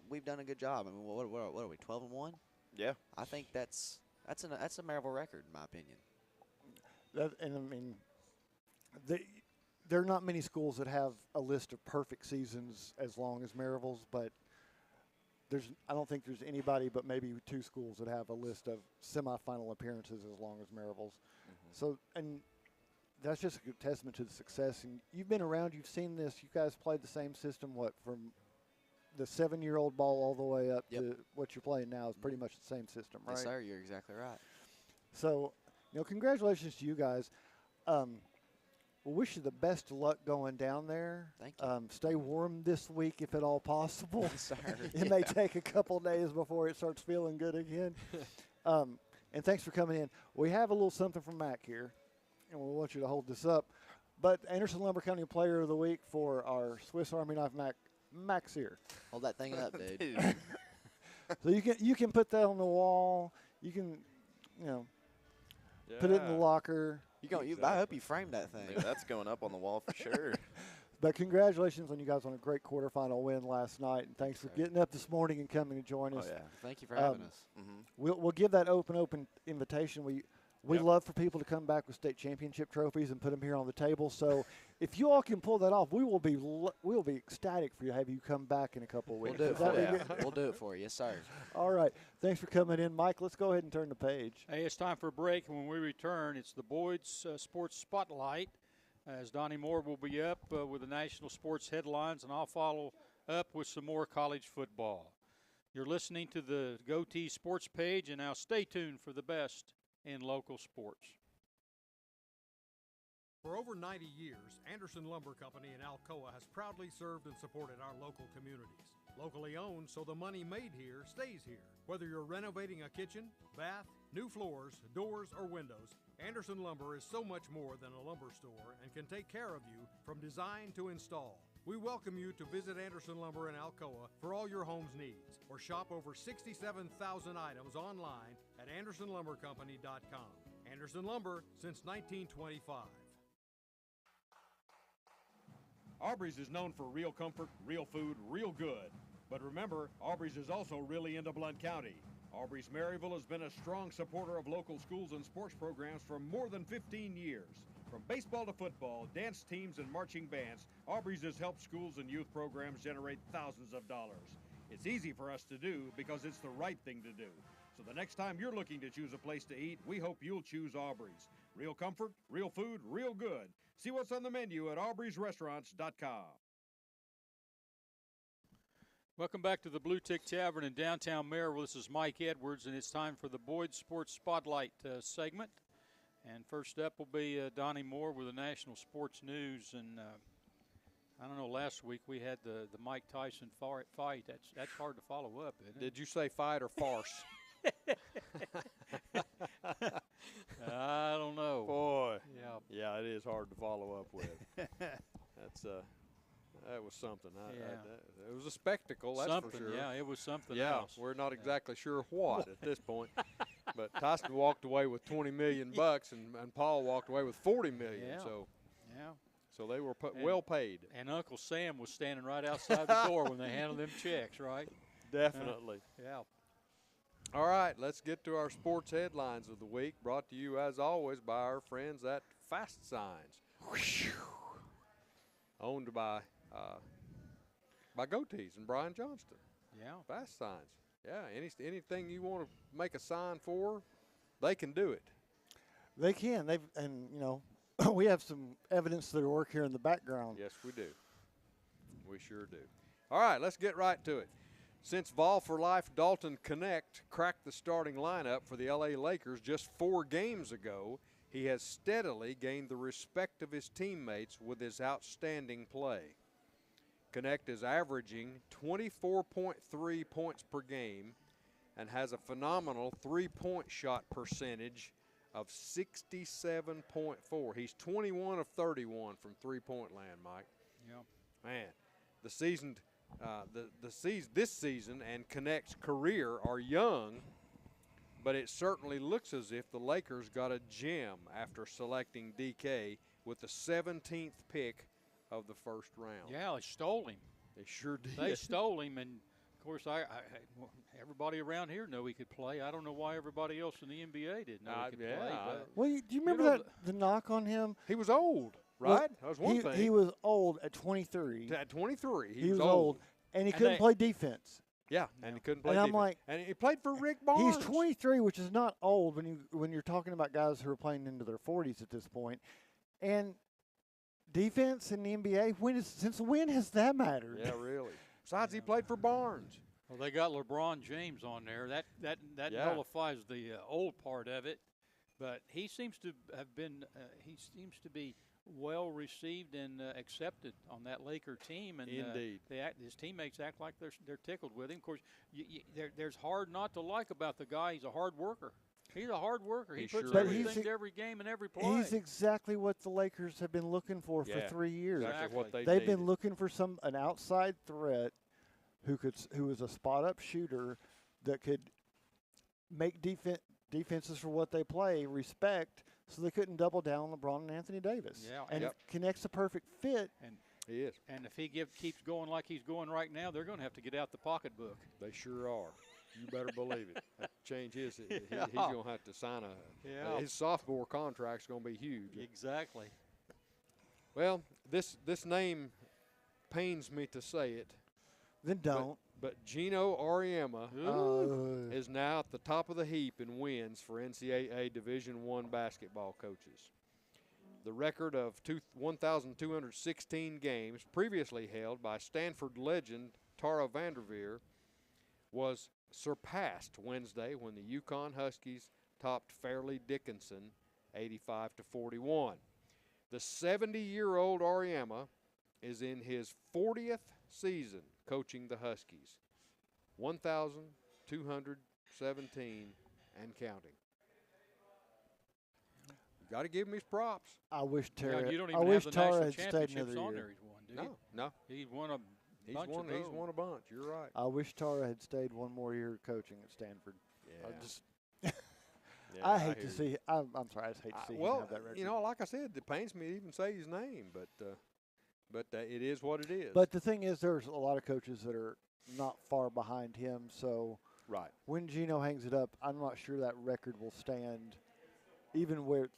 F: we've done a good job. I mean, what are we, 12-1?
E: Yeah.
F: I think that's a Maryville record in my opinion.
C: And I mean, there are not many schools that have a list of perfect seasons as long as Maryville's, but I don't think there's anybody but maybe 2 schools that have a list of semifinal appearances as long as Maryville's. So, and that's just a good testament to the success. And you've been around, you've seen this. You guys played the same system, from the 7-year-old ball all the way up to what you're playing now is pretty much the same system, right?
F: Yes, sir. You're exactly right.
C: So, congratulations to you guys. We'll wish you the best of luck going down there.
F: Thank you.
C: Stay warm this week if at all possible.
F: Yes, sir.
C: It may take a couple days before it starts feeling good again. And thanks for coming in. We have a little something from Mac here, and we want you to hold this up. But Anderson Lumber County Player of the Week for our Swiss Army Knife Mac's here.
F: Hold that thing up, dude.
C: So you can put that on the wall. You can, put it in the locker.
F: I hope you framed that thing.
E: Dude, that's going up on the wall for sure.
C: But congratulations on you guys on a great quarterfinal win last night, and thanks for getting up this morning and coming to join us.
E: Oh, yeah.
F: Thank you for having us.
C: We'll give that open invitation. We love for people to come back with state championship trophies and put them here on the table. So if you all can pull that off, we'll be ecstatic for you to have you come back in a couple of weeks.
F: We'll do it for you. We'll do it for you. Yes, sir.
C: All right. Thanks for coming in, Mike. Let's go ahead and turn the page.
A: Hey, it's time for a break. When we return, it's the Boyd's Sports Spotlight, as Donnie Moore will be up with the national sports headlines, and I'll follow up with some more college football. You're listening to the Goteez Sports page, and now stay tuned for the best in local sports.
D: For over 90 years, Anderson Lumber Company in Alcoa has proudly served and supported our local communities. Locally owned, so the money made here stays here. Whether you're renovating a kitchen, bath, new floors, doors, or windows, Anderson Lumber is so much more than a lumber store and can take care of you from design to install. We welcome you to visit Anderson Lumber in Alcoa for all your home's needs, or shop over 67,000 items online at AndersonLumberCompany.com. Anderson Lumber since 1925. Aubrey's is known for real comfort, real food, real good. But remember, Aubrey's is also really into Blount County. Aubrey's Maryville has been a strong supporter of local schools and sports programs for more than 15 years. From baseball to football, dance teams, and marching bands, Aubrey's has helped schools and youth programs generate thousands of dollars. It's easy for us to do because it's the right thing to do. So the next time you're looking to choose a place to eat, we hope you'll choose Aubrey's. Real comfort, real food, real good. See what's on the menu at aubreysrestaurants.com.
A: Welcome back to the Bluetick Tavern in downtown Maryville. This is Mike Edwards, and it's time for the Boyd Sports Spotlight segment. And first up will be Donnie Moore with the national sports news. And I don't know, last week we had the Mike Tyson fight. That's hard to follow up, isn't it?
B: Did you say fight or farce?
A: I don't know.
B: Boy.
A: Yeah.
B: Yeah, it is hard to follow up with. That was something. It was a spectacle, that's
A: something,
B: for sure.
A: Yeah, it was something
B: Yeah,
A: else.
B: we're not exactly sure what at this point. But Tyson walked away with $20 million, and Paul walked away with $40 million.
A: Yeah.
B: So they were well paid.
A: And Uncle Sam was standing right outside the door when they handled them checks, right?
B: Definitely.
A: Yeah.
B: All right, let's get to our sports headlines of the week, brought to you, as always, by our friends at Fast Signs. Owned by Goteez and Brian Johnston.
A: Yeah.
B: Fast Signs. Yeah, anything you want to make a sign for, they can do it.
C: They can. We have some evidence of their work here in the background.
B: Yes, we do. We sure do. All right, let's get right to it. Since Vol for Life Dalton Connect cracked the starting lineup for the LA Lakers just 4 games ago, he has steadily gained the respect of his teammates with his outstanding play. Connect is averaging 24.3 points per game and has a phenomenal three-point shot percentage of 67.4. He's 21 of 31 from three-point land, Mike.
A: Yeah.
B: Man, this season and Connect's career are young, but it certainly looks as if the Lakers got a gem after selecting DK with the 17th pick of the first round.
A: Yeah, they stole him.
B: They sure did.
A: They stole him, and of course, everybody around here knew he could play. I don't know why everybody else in the NBA didn't know he could play. But
C: Well, do you remember the knock on him?
B: He was old, right?
C: Well,
B: that was one thing.
C: He was old at 23.
B: At 23,
C: he was old, and he couldn't play defense.
B: Yeah, and he couldn't play
C: and
B: defense.
C: I'm like,
B: and he played for Rick Barnes.
C: He's 23, which is not old when you're talking about guys who are playing into their 40s at this point. And defense in the NBA, since when has that mattered?
B: Yeah, really. Besides, he played for Barnes.
A: Well, they got LeBron James on there. That nullifies the old part of it. But he seems to have been be well received and accepted on that Laker team. And
B: indeed,
A: his teammates act like they're tickled with him. Of course, there's hard not to like about the guy. He's a hard worker. He's a hard worker. He puts everything to every game and every play.
C: He's exactly what the Lakers have been looking for 3 years.
B: Exactly what
C: They've been looking for an outside threat who was a spot-up shooter that could make defenses for what they play respect, so they couldn't double down on LeBron and Anthony Davis.
A: Yeah,
C: and Connect's a perfect fit.
A: And
B: he is.
A: And if he keeps going like he's going right now, they're going to have to get out the pocketbook.
B: They sure are. You better believe it. Change his. He's going to have to sign his sophomore contract's going to be huge.
A: Exactly.
B: Well, this name pains me to say it.
C: Then don't.
B: But Gino Auriemma is now at the top of the heap in wins for NCAA Division I basketball coaches. The record of 1,216 games previously held by Stanford legend Tara Vanderveer was surpassed Wednesday when the Yukon Huskies topped Fairleigh Dickinson 85-41. The 70-year-old Auriemma is in his 40th season coaching the Huskies, 1,217 and counting. You got to give him his props.
C: I wish Tara.
A: Yeah, you don't
C: I
A: even
C: wish
A: have the
C: Tara
A: national
C: had stayed
A: championships
C: another
A: on
C: year.
A: there. He's won, do you?
B: No.
A: He's won a bunch of
B: He's won a bunch. You're right.
C: I wish Tara had stayed one more year coaching at Stanford.
B: Yeah.
C: I hate to see. I'm sorry. I just hate to see him have that record.
B: You know, like I said, it pains me to even say his name, but it is what it is.
C: But the thing is, there's a lot of coaches that are not far behind him. So
B: right
C: when Gino hangs it up, I'm not sure that record will stand, even where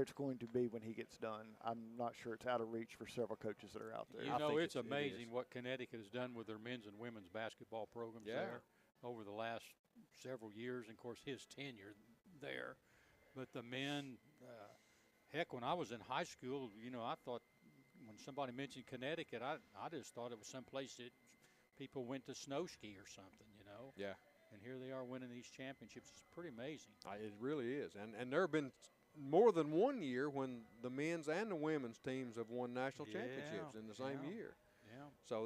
C: it's going to be when he gets done. I'm not sure it's out of reach for several coaches that are out there.
A: You know, it's amazing what Connecticut has done with their men's and women's basketball programs there over the last several years, and, of course, his tenure there. But the men, heck, when I was in high school, you know, I thought when somebody mentioned Connecticut, I just thought it was someplace that people went to snow ski or something, you know.
B: Yeah.
A: And here they are winning these championships. It's pretty amazing.
B: It really is. And there have been more than one year when the men's and the women's teams have won national championships in the same year.
A: Yeah.
B: So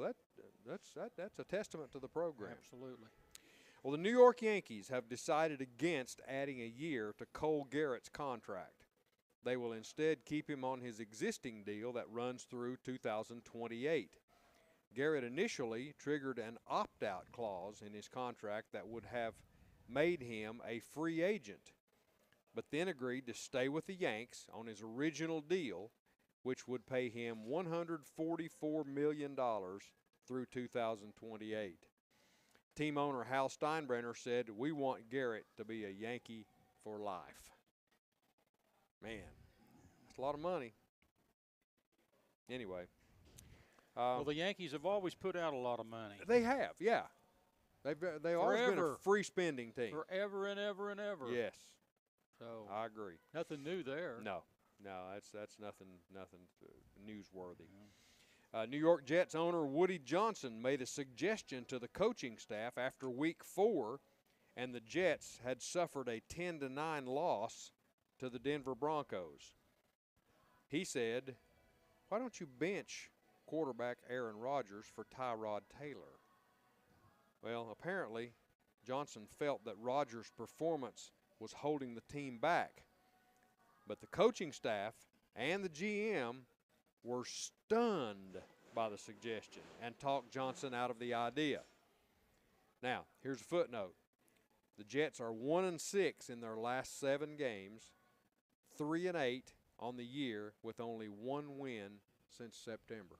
B: that's a testament to the program.
A: Absolutely.
B: Well, the New York Yankees have decided against adding a year to Cole Garrett's contract. They will instead keep him on his existing deal that runs through 2028. Garrett initially triggered an opt-out clause in his contract that would have made him a free agent, but then agreed to stay with the Yanks on his original deal, which would pay him $144 million through 2028. Team owner Hal Steinbrenner said, "We want Garrett to be a Yankee for life." Man, that's a lot of money. Anyway.
A: Well, the Yankees have always put out a lot of money.
B: They have, yeah. They've always been a free spending team.
A: Forever and ever and ever.
B: Yes.
A: So
B: I agree.
A: Nothing new there.
B: No, that's nothing newsworthy. New York Jets owner Woody Johnson made a suggestion to the coaching staff after Week 4, and the Jets had suffered a 10-9 loss to the Denver Broncos. He said, "Why don't you bench quarterback Aaron Rodgers for Tyrod Taylor?" Well, apparently, Johnson felt that Rodgers' performance was holding the team back. But the coaching staff and the GM were stunned by the suggestion and talked Johnson out of the idea. Now, here's a footnote. The Jets are 1-6 in their last 7 games, 3-8 on the year with only 1 win since September.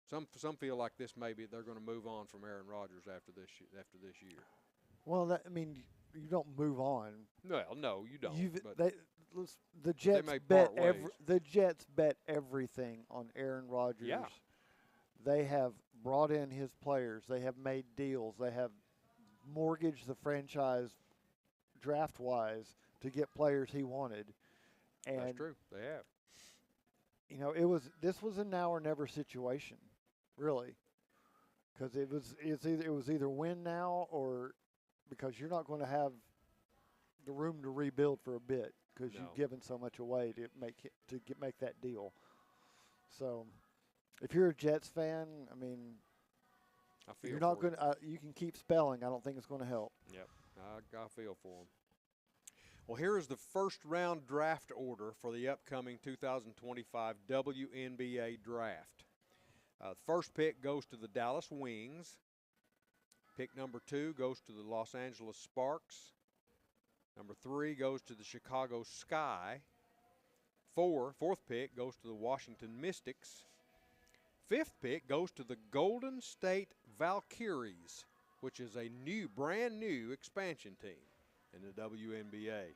B: Some feel like this maybe they're going to move on from Aaron Rodgers after this year.
C: Well, you don't move on.
B: Well, no, you don't.
C: The Jets
B: may
C: bet
B: part ways.
C: the Jets bet everything on Aaron Rodgers.
B: Yeah.
C: They have brought in his players. They have made deals. They have mortgaged the franchise draft-wise to get players he wanted. And
B: That's true. They have.
C: You know, this was a now or never situation, really, because it was either win now or because you're not going to have the room to rebuild for a bit because you've given so much away to make that deal. So, if you're a Jets fan, I mean, you're not going to. You can keep spelling. I don't think it's going to help.
B: Yep, I feel for them. Well, here is the first-round draft order for the upcoming 2025 WNBA draft. The first pick goes to the Dallas Wings. Pick number 2 goes to the Los Angeles Sparks. Number 3 goes to the Chicago Sky. Fourth pick goes to the Washington Mystics. 5th pick goes to the Golden State Valkyries, which is a brand new expansion team in the WNBA.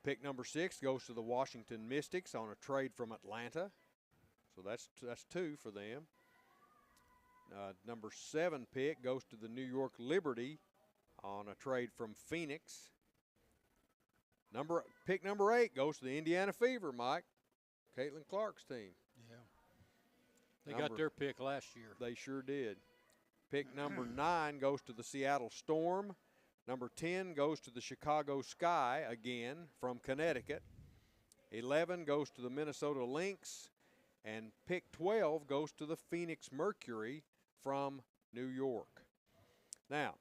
B: Pick number 6 goes to the Washington Mystics on a trade from Atlanta. So that's 2 for them. Number 7 pick goes to the New York Liberty on a trade from Phoenix. Pick number 8 goes to the Indiana Fever, Mike. Caitlin Clark's team.
A: Yeah. They got their pick last year.
B: They sure did. Pick number 9 goes to the Seattle Storm. Number 10 goes to the Chicago Sky, again, from Connecticut. 11 goes to the Minnesota Lynx. And pick 12 goes to the Phoenix Mercury from New York. Now,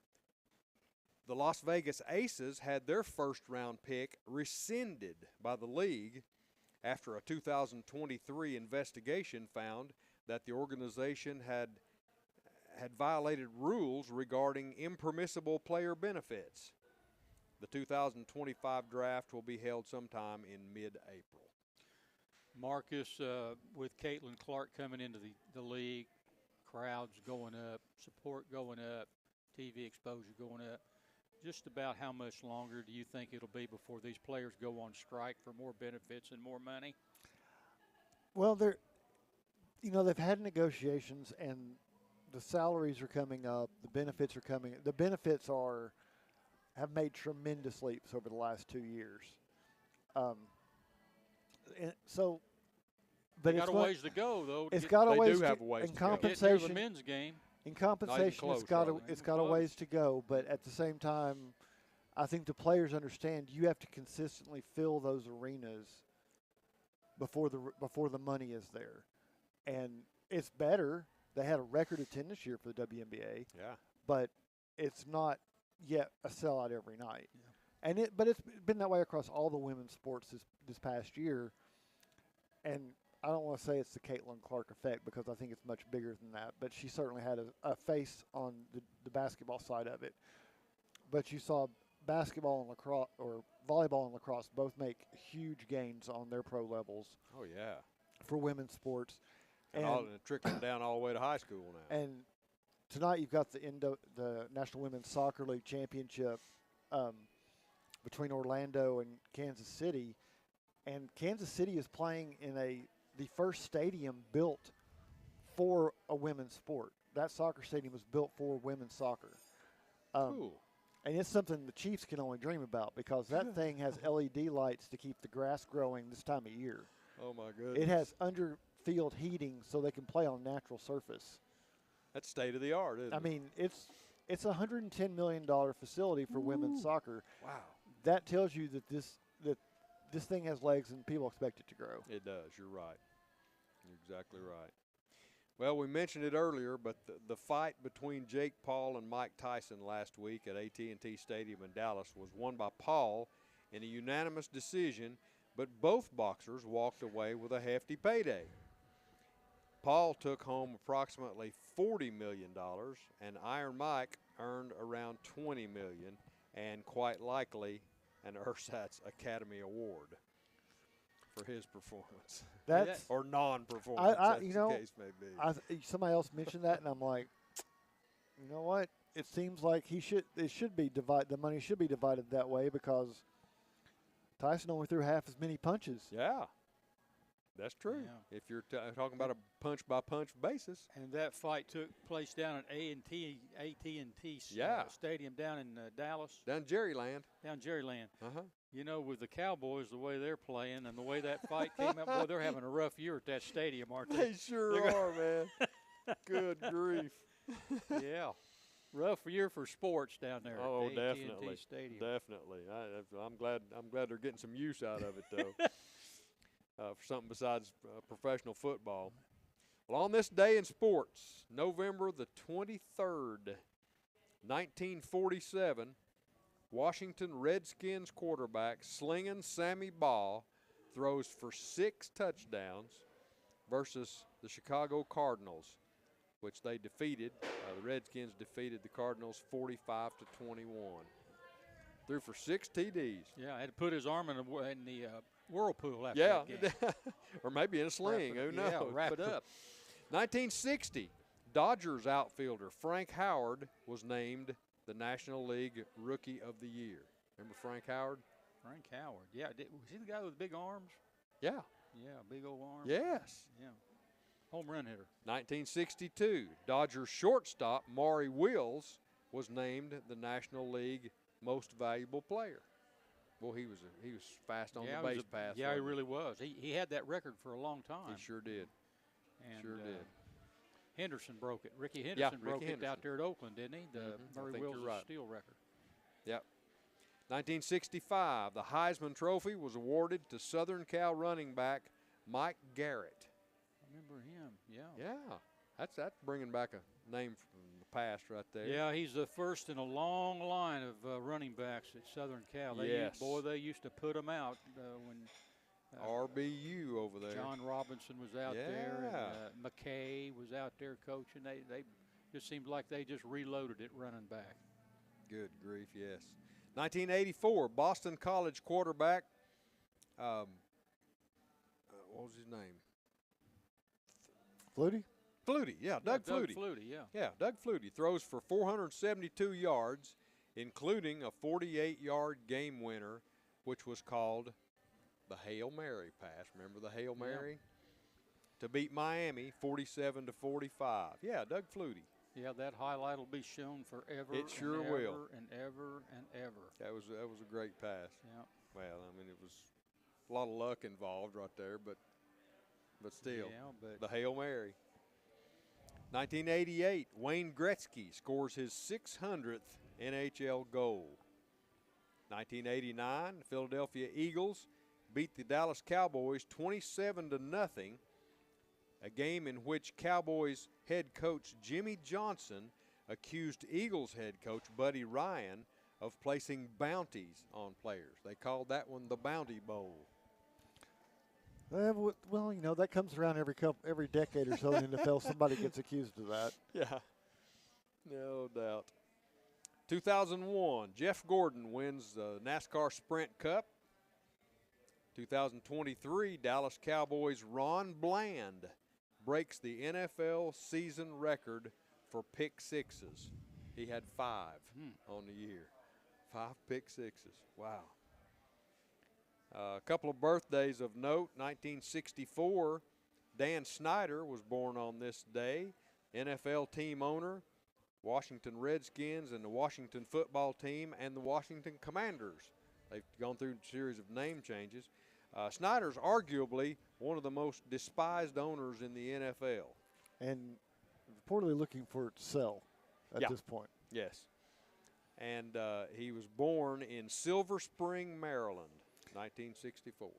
B: the Las Vegas Aces had their first-round pick rescinded by the league after a 2023 investigation found that the organization had violated rules regarding impermissible player benefits. The 2025 draft will be held sometime in mid-April.
A: Marcus, with Caitlin Clark coming into the league, crowds going up, support going up, TV exposure going up, just about how much longer do you think it'll be before these players go on strike for more benefits and more money?
C: Well, they've had negotiations and the salaries are coming up, the benefits are coming. The benefits have made tremendous leaps over the last 2 years. And so, but
A: they got a ways to go, though.
C: It's got a ways
B: to go.
C: In compensation,
A: get to the men's game.
C: In compensation, it's got a ways to go. But at the same time, I think the players understand you have to consistently fill those arenas before the money is there, and it's better. They had a record attendance year for the WNBA.
B: Yeah.
C: But it's not yet a sellout every night. Yeah. But it's been that way across all the women's sports this past year. And I don't want to say it's the Caitlin Clark effect because I think it's much bigger than that. But she certainly had a face on the basketball side of it. But you saw basketball and lacrosse, or volleyball and lacrosse, both make huge gains on their pro levels.
B: Oh, yeah.
C: For women's sports.
B: And trickling down all the way to high school now.
C: And tonight you've got the National Women's Soccer League Championship between Orlando and Kansas City. And Kansas City is playing in the first stadium built for a women's sport. That soccer stadium was built for women's soccer.
B: Cool.
C: And it's something the Chiefs can only dream about because that thing has LED lights to keep the grass growing this time of year.
B: Oh, my goodness.
C: It has under field heating so they can play on natural surface.
B: That's state of the art, isn't
C: I
B: it?
C: mean, it's a $110 million facility for women's soccer.
B: Wow.
C: That tells you that this thing has legs and people expect it to grow.
B: It does. You're right. You're exactly right. Well, we mentioned it earlier, but the fight between Jake Paul and Mike Tyson last week at AT&T Stadium in Dallas was won by Paul in a unanimous decision, but both boxers walked away with a hefty payday. Paul took home approximately $40 million, and Iron Mike earned around $20 million, and quite likely an Ersatz Academy Award for his performance.
C: That's
B: or non-performance, as the case may be.
C: somebody else mentioned that, and I'm like, you know what? It seems like it should be divided. The money should be divided that way because Tyson only threw half as many punches.
B: Yeah, that's true.
A: Yeah.
B: If you're talking about a punch-by-punch basis.
A: And that fight took place down at AT&T Stadium down in Dallas.
B: Down Jerryland.
A: Down Jerryland.
B: Uh-huh.
A: You know, with the Cowboys, the way they're playing and the way that fight came up, boy, they're having a rough year at that stadium, aren't they?
B: They sure are, man. Good grief.
A: Yeah. Rough year for sports down there
B: Oh,
A: at
B: definitely.
A: AT&T Stadium.
B: Definitely. I'm glad they're getting some use out of it, though, for something besides professional football. Well, on this day in sports, November the 23rd, 1947, Washington Redskins quarterback Slingin' Sammy Baugh throws for 6 touchdowns versus the Chicago Cardinals, which they defeated. The Redskins defeated the Cardinals 45-21. Threw for 6 TDs.
A: Yeah, had to put his arm in the whirlpool after
B: Yeah,
A: that game.
B: or maybe in a sling. Who knows?
A: Yeah, wrap it up.
B: 1960, Dodgers outfielder Frank Howard was named the National League Rookie of the Year. Remember Frank Howard?
A: Frank Howard. Yeah, was he the guy with big arms?
B: Yeah.
A: Yeah, big old arms.
B: Yes.
A: Yeah. Home run hitter.
B: 1962, Dodgers shortstop Maury Wills was named the National League Most Valuable Player. Boy, he was fast on the base path.
A: Yeah, he really was. He had that record for a long time.
B: He sure did.
A: And,
B: sure did.
A: Henderson broke it. Ricky Henderson broke
B: Ricky
A: it out there at Oakland, didn't he? The Murray Wills
B: right.
A: steal record.
B: Yep. 1965, the Heisman Trophy was awarded to Southern Cal running back Mike Garrett.
A: I remember him, yeah.
B: Yeah, that's bringing back a name from the past right there.
A: Yeah, he's the first in a long line of running backs at Southern Cal. They used to put them out when
B: RBU over there.
A: John Robinson was out there, and McKay was out there coaching. They just seemed like they just reloaded it running back.
B: Good grief, yes. 1984, Boston College quarterback, what was his name?
C: Flutie?
B: Flutie, yeah, Doug Flutie. Yeah, Doug Flutie throws for 472 yards, including a 48-yard game winner, which was called the Hail Mary pass. Remember the Hail Mary? To beat Miami 47-45. Yeah, Doug Flutie.
A: Yeah, that highlight will be shown forever.
B: It sure
A: and
B: will.
A: Ever and ever and ever.
B: That was a great pass.
A: Yeah.
B: Well, I mean, it was a lot of luck involved right there, but still, the Hail Mary. 1988, Wayne Gretzky scores his 600th NHL goal. 1989, the Philadelphia Eagles beat the Dallas Cowboys 27-0, a game in which Cowboys head coach Jimmy Johnson accused Eagles head coach Buddy Ryan of placing bounties on players. They called that one the Bounty Bowl.
C: Well, you know, that comes around every decade or so in the NFL. Somebody gets accused of that.
B: Yeah, no doubt. 2001, Jeff Gordon wins the NASCAR Sprint Cup. 2023, Dallas Cowboys' Ron Bland breaks the NFL season record for pick sixes. He had 5 on the year. 5 pick sixes. Wow. A couple of birthdays of note. 1964, Dan Snyder was born on this day. NFL team owner, Washington Redskins and the Washington football team and the Washington Commanders. They've gone through a series of name changes. Snyder's arguably one of the most despised owners in the NFL.
C: And reportedly looking for it to sell at this point.
B: Yes. And he was born in Silver Spring, Maryland, 1964.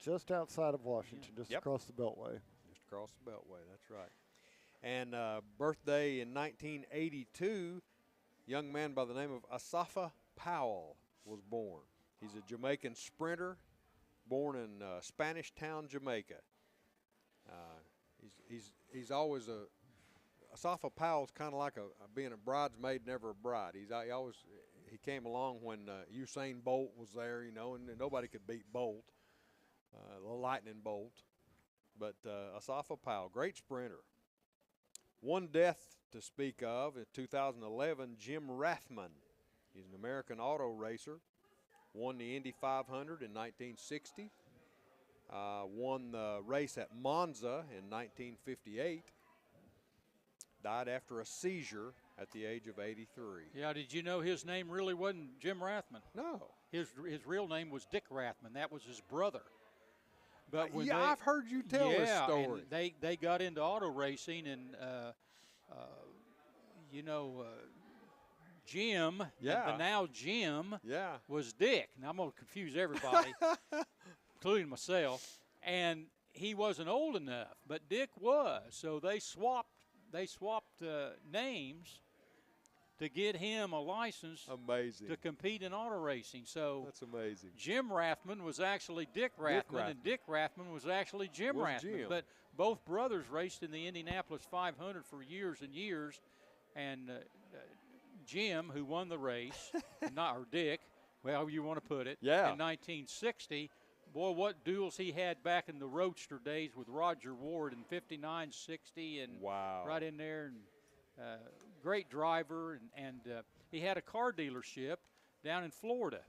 C: Just outside of Washington, just across the Beltway.
B: Just across the Beltway, that's right. And birthday in 1982, young man by the name of Asafa Powell was born. He's a Jamaican sprinter, born in Spanish Town, Jamaica. He's always Asafa Powell's kind of like being a bridesmaid, never a bride. He came along when Usain Bolt was there, and nobody could beat Bolt, the lightning bolt. But Asafa Powell, great sprinter. One death to speak of in 2011, Jim Rathman. He's an American auto racer. Won the Indy 500 in 1960. Won the race at Monza in 1958. Died after a seizure at the age of 83.
A: Yeah, did you know his name really wasn't Jim Rathman?
B: No.
A: His real name was Dick Rathman. That was his brother. But when
B: I've heard you tell this story.
A: And they got into auto racing, and Jim, the now Jim, was Dick. Now I'm going to confuse everybody, including myself. And he wasn't old enough, but Dick was. So they swapped names to get him a license to compete in auto racing. So
B: that's amazing.
A: Jim Rathman was actually Dick Rathman, and Dick Rathman was actually Jim Rathman. But both brothers raced in the Indianapolis 500 for years and years, and Jim, who won the race, or Dick, however you want to put it, in 1960. Boy, what duels he had back in the Roadster days with Roger Ward in 59, 60, and right in there. And great driver, and he had a car dealership down in Florida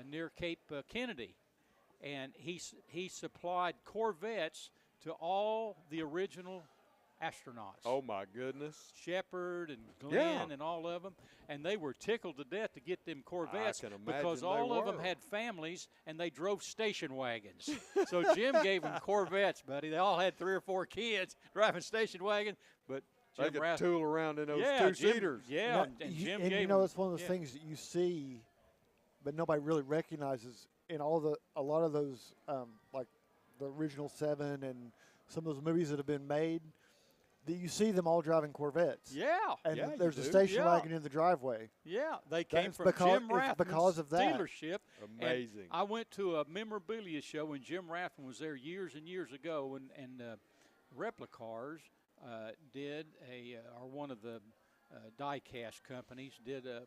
A: near Cape Kennedy. And he supplied Corvettes to all the original astronauts.
B: Oh, my goodness.
A: Shepard and Glenn and all of them. And they were tickled to death to get them Corvettes because all of them had families and they drove station wagons. So Jim gave them Corvettes, buddy. They all had 3 or 4 kids driving station wagons. But
B: Jim they could tool around in those two-seaters.
A: And Jim gave
C: you know, it's one of those things that you see, but nobody really recognizes in a lot of those, like the original 7 and some of those movies that have been made. You see them all driving Corvettes.
A: Yeah.
C: And there's a station wagon in the driveway.
A: Yeah. They came from Jim Rathman's dealership.
B: Amazing.
A: I went to a memorabilia show when Jim Rathman was there years and years ago, and Replicars or one of the die-cast companies did a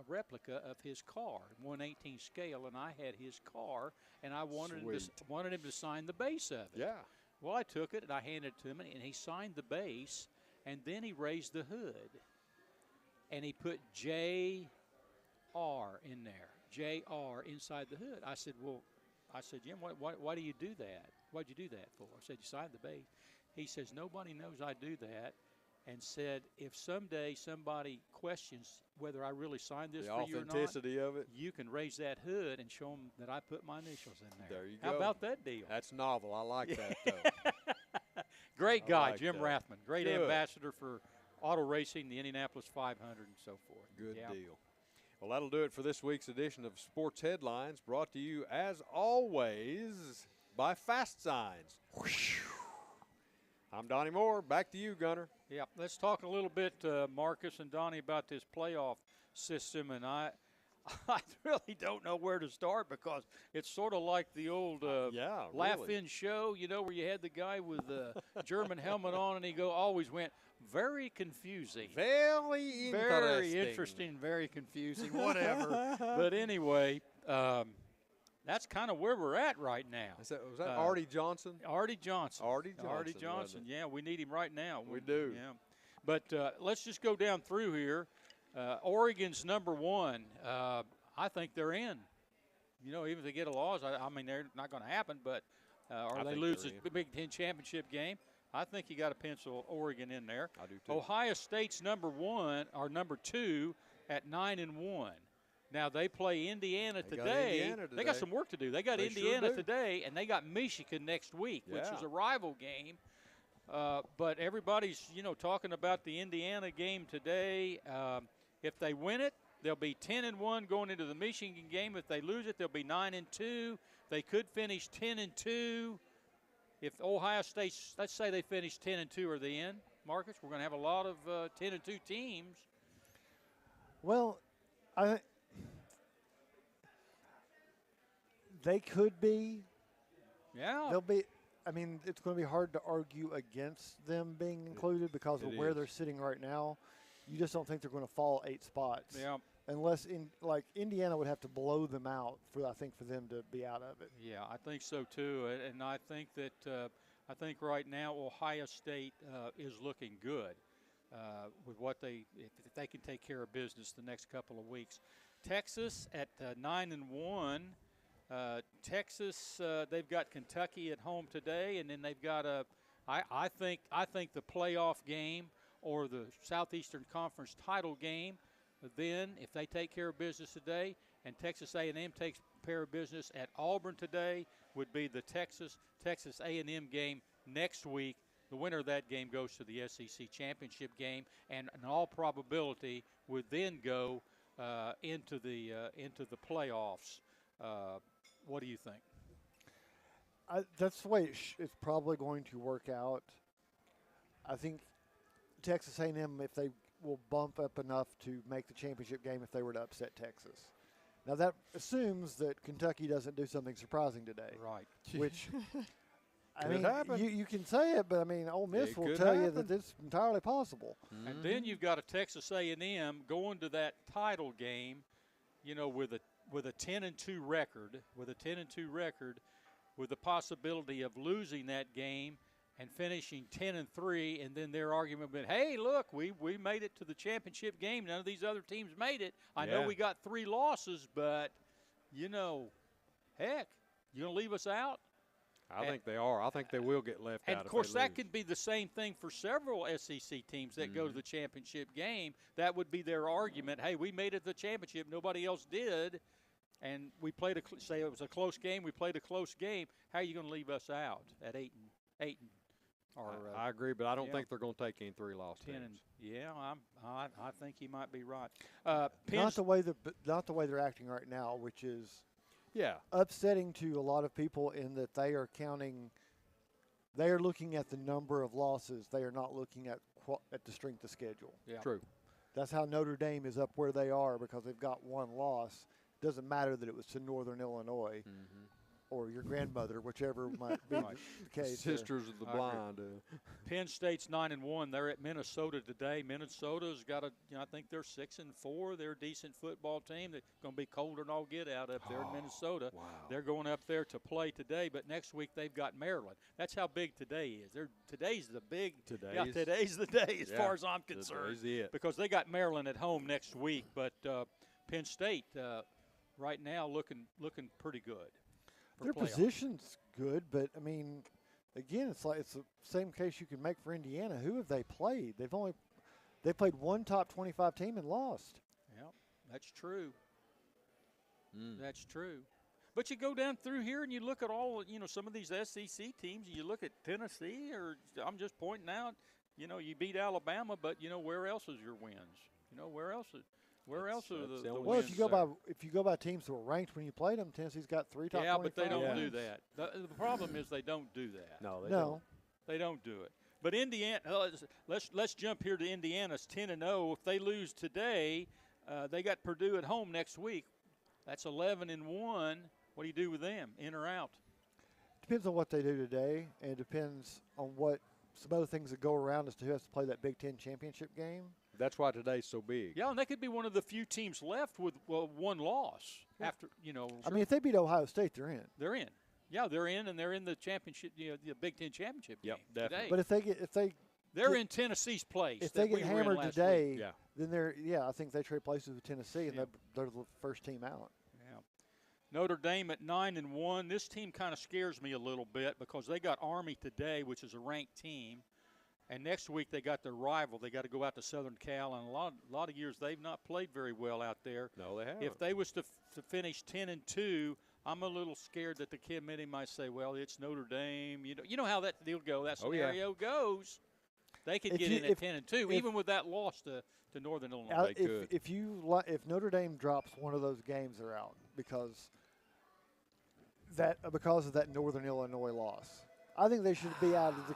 A: replica of his car, 1/18 scale, and I had his car, and I wanted him to sign the base of it.
B: Yeah.
A: Well, I took it and I handed it to him, and he signed the base, and then he raised the hood, and he put JR in there, JR inside the hood. I said, Jim, why do you do that? Why'd you do that for? I said, you signed the base. He says, nobody knows I do that, and said, if someday somebody questions whether I really signed this for you or not,
B: the authenticity of it,
A: you can raise that hood and show them that I put my initials in there.
B: There you go.
A: How about that deal?
B: That's novel. I like that, though.
A: Great guy, like Jim Rathman. Great ambassador for auto racing, the Indianapolis 500, and so forth.
B: Good deal. Well, that'll do it for this week's edition of Sports Headlines, brought to you, as always, by Fast Signs. I'm Donnie Moore. Back to you, Gunner.
A: Yeah, let's talk a little bit, Marcus and Donnie, about this playoff system. And I really don't know where to start because it's sort of like the old laugh-in show, where you had the guy with the German helmet on and he always went, very confusing.
B: Very
A: interesting, very confusing, whatever. But anyway, that's kind of where we're at right now.
B: Was that Artie Johnson?
A: Artie Johnson.
B: Artie Johnson.
A: Yeah, we need him right now.
B: We do.
A: Yeah. But let's just go down through here. Oregon's number 1. I think they're in. Even if they get a loss, I mean, they're not going to happen, but or they lose the Big Ten championship game, I think you got to pencil Oregon in there.
B: I do too.
A: Ohio State's number 2 at 9-1. Now they play Indiana
B: They got
A: today.
B: Indiana
A: They got
B: today.
A: some work to do. They got
B: They sure
A: Indiana
B: do.
A: today, and they got Michigan next week, which
B: Yeah.
A: is a rival game. But everybody's, talking about the Indiana game today. If they win it, they'll be 10-1 going into the Michigan game. If they lose it, they'll be 9-2. They could finish 10-2. If Ohio State, let's say they finish 10-2, are they in? Marcus, we're going to have a lot of 10-2 teams.
C: Well, they could be.
A: Yeah.
C: They'll be. I mean, it's going to be hard to argue against them being included because of where they're sitting right now. You just don't think they're going to fall 8 spots.
A: Yeah.
C: Unless Indiana would have to blow them out for them to be out of it.
A: Yeah, I think so too, and I think that right now Ohio State is looking good with what if they can take care of business the next couple of weeks. Texas at 9-1. Texas, they've got Kentucky at home today, and then they've got I think the playoff game or the Southeastern Conference title game. Then, if they take care of business today, and Texas A&M takes care of business at Auburn today, would be the Texas A&M game next week. The winner of that game goes to the SEC championship game, and in all probability would then go into the playoffs. What do you think?
C: That's the way it's probably going to work out. I think Texas A&M, if they will bump up enough to make the championship game if they were to upset Texas. Now, that assumes that Kentucky doesn't do something surprising today.
A: Right.
C: Which, I
B: Could
C: mean,
B: happen.
C: you can say it, but, I mean, Ole Miss
B: It
C: will
B: could
C: tell you
B: happen.
C: that it's entirely possible.
A: And then you've got a Texas A&M going to that title game, with a 10-2 record, with the possibility of losing that game and finishing 10-3, and then their argument been, hey, look, we made it to the championship game. None of these other teams made it. I know we got 3 losses, but heck, you gonna leave us out?
B: I think they are. I think they will get left
A: And
B: out.
A: of course,
B: if they
A: that
B: lose.
A: could be the same thing for several SEC teams that go to the championship game. That would be their argument. Hey, we made it to the championship. Nobody else did. And we played say it was a close game. We played a close game. How are you going to leave us out at 8 and
B: I agree, but I don't
A: yeah.
B: think they're going to take any 3-loss
A: 10
B: teams.
A: and I think he might be right.
C: Not the way they're acting right now, which is upsetting to a lot of people in that they are counting. They are looking at the number of losses. They are not looking at the strength of schedule.
A: Yeah.
B: True.
C: That's how Notre Dame is up where they are because they've got 1 loss. Doesn't matter that it was to Northern Illinois or your grandmother, whichever might be the case.
B: Sisters of the
A: I agree.
B: Blind.
A: Penn State's 9-1. They're at Minnesota today. Minnesota's got I think they're 6-4. They're a decent football team. They're going to be colder than all get out up there in Minnesota.
B: Wow.
A: They're going up there to play today, but next week they've got Maryland. That's how big today is. Today's the day as far as I'm concerned.
B: Today's it.
A: Because they got Maryland at home next week, but Penn State right now looking pretty good.
C: Their
A: playoffs.
C: position's good, but I mean, again, it's the same case you can make for Indiana. Who have they played? They played 1 top 25 team and lost.
A: Yeah, that's true. That's true. But you go down through here and you look at all, some of these SEC teams. You look at Tennessee, or I'm just pointing out, you beat Alabama, but where else is your wins? Where else are the
B: only
C: Well,
A: wins
C: if you go by teams that were ranked when you played them, Tennessee's got 3 top 25.
A: Yeah, but they don't do
C: wins.
A: that. The problem is they don't do that.
B: No, they
C: No.
B: don't.
A: They don't do it. But Indiana, let's jump here to Indiana's 10-0. If they lose today, they got Purdue at home next week. That's 11-1. What do you do with them? In or out?
C: Depends on what they do today, and it depends on what some other things that go around as to who has to play that Big Ten championship game.
B: That's why today's so big.
A: Yeah, and they could be one of the few teams left with 1 loss after,
C: I mean, if they beat Ohio State, they're in.
A: They're in. Yeah, they're in, and they're in the championship, the Big Ten championship game
B: definitely.
A: today.
C: But
A: they're in Tennessee's place.
C: if
A: that
C: they get
A: we were in
C: hammered
A: last
C: today,
A: week.
C: then I think they trade places with Tennessee, and
A: Yeah.
C: they're the first team out.
A: Yeah. Notre Dame at 9-1. This team kind of scares me a little bit because they got Army today, which is a ranked team, And next week they got their rival. They got to go out to Southern Cal, and a lot of years they've not played very well out there.
B: No, they haven't.
A: If they was to finish 10-2, I'm a little scared that the committee might say, "Well, it's Notre Dame." You know how that deal go. That scenario goes. They could get in at 10-2, even with that loss to Northern Illinois. They could.
C: If Notre Dame drops one of those games, they're out because of that Northern Illinois loss. I think they should be out of the.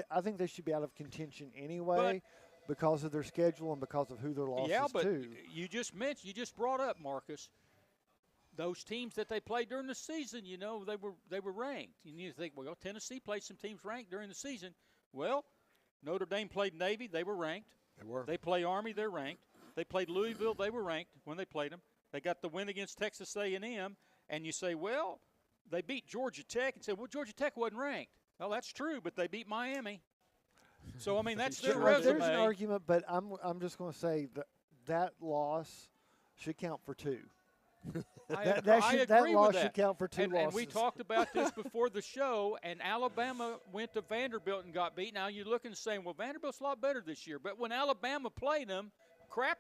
C: I think they should be out of contention anyway, because of their schedule and because of who their losses
A: Yeah, but
C: to.
A: you just brought up, Marcus, those teams that they played during the season. They were ranked. And you think, well, Tennessee played some teams ranked during the season. Well, Notre Dame played Navy. They were ranked.
B: They were.
A: They play Army. They're ranked. They played Louisville. They were ranked when they played them. They got the win against Texas A&M. And you say, well, they beat Georgia Tech, and say, well, Georgia Tech wasn't ranked. Well, that's true, but they beat Miami. So, I mean, that's their resume.
C: There's an argument, but I'm just going to say that loss should count for 2.
A: I agree
C: that loss
A: with that.
C: should count for 2 losses.
A: And we talked about this before the show, and Alabama went to Vanderbilt and got beat. Now you're looking and saying, well, Vanderbilt's a lot better this year. But when Alabama played them,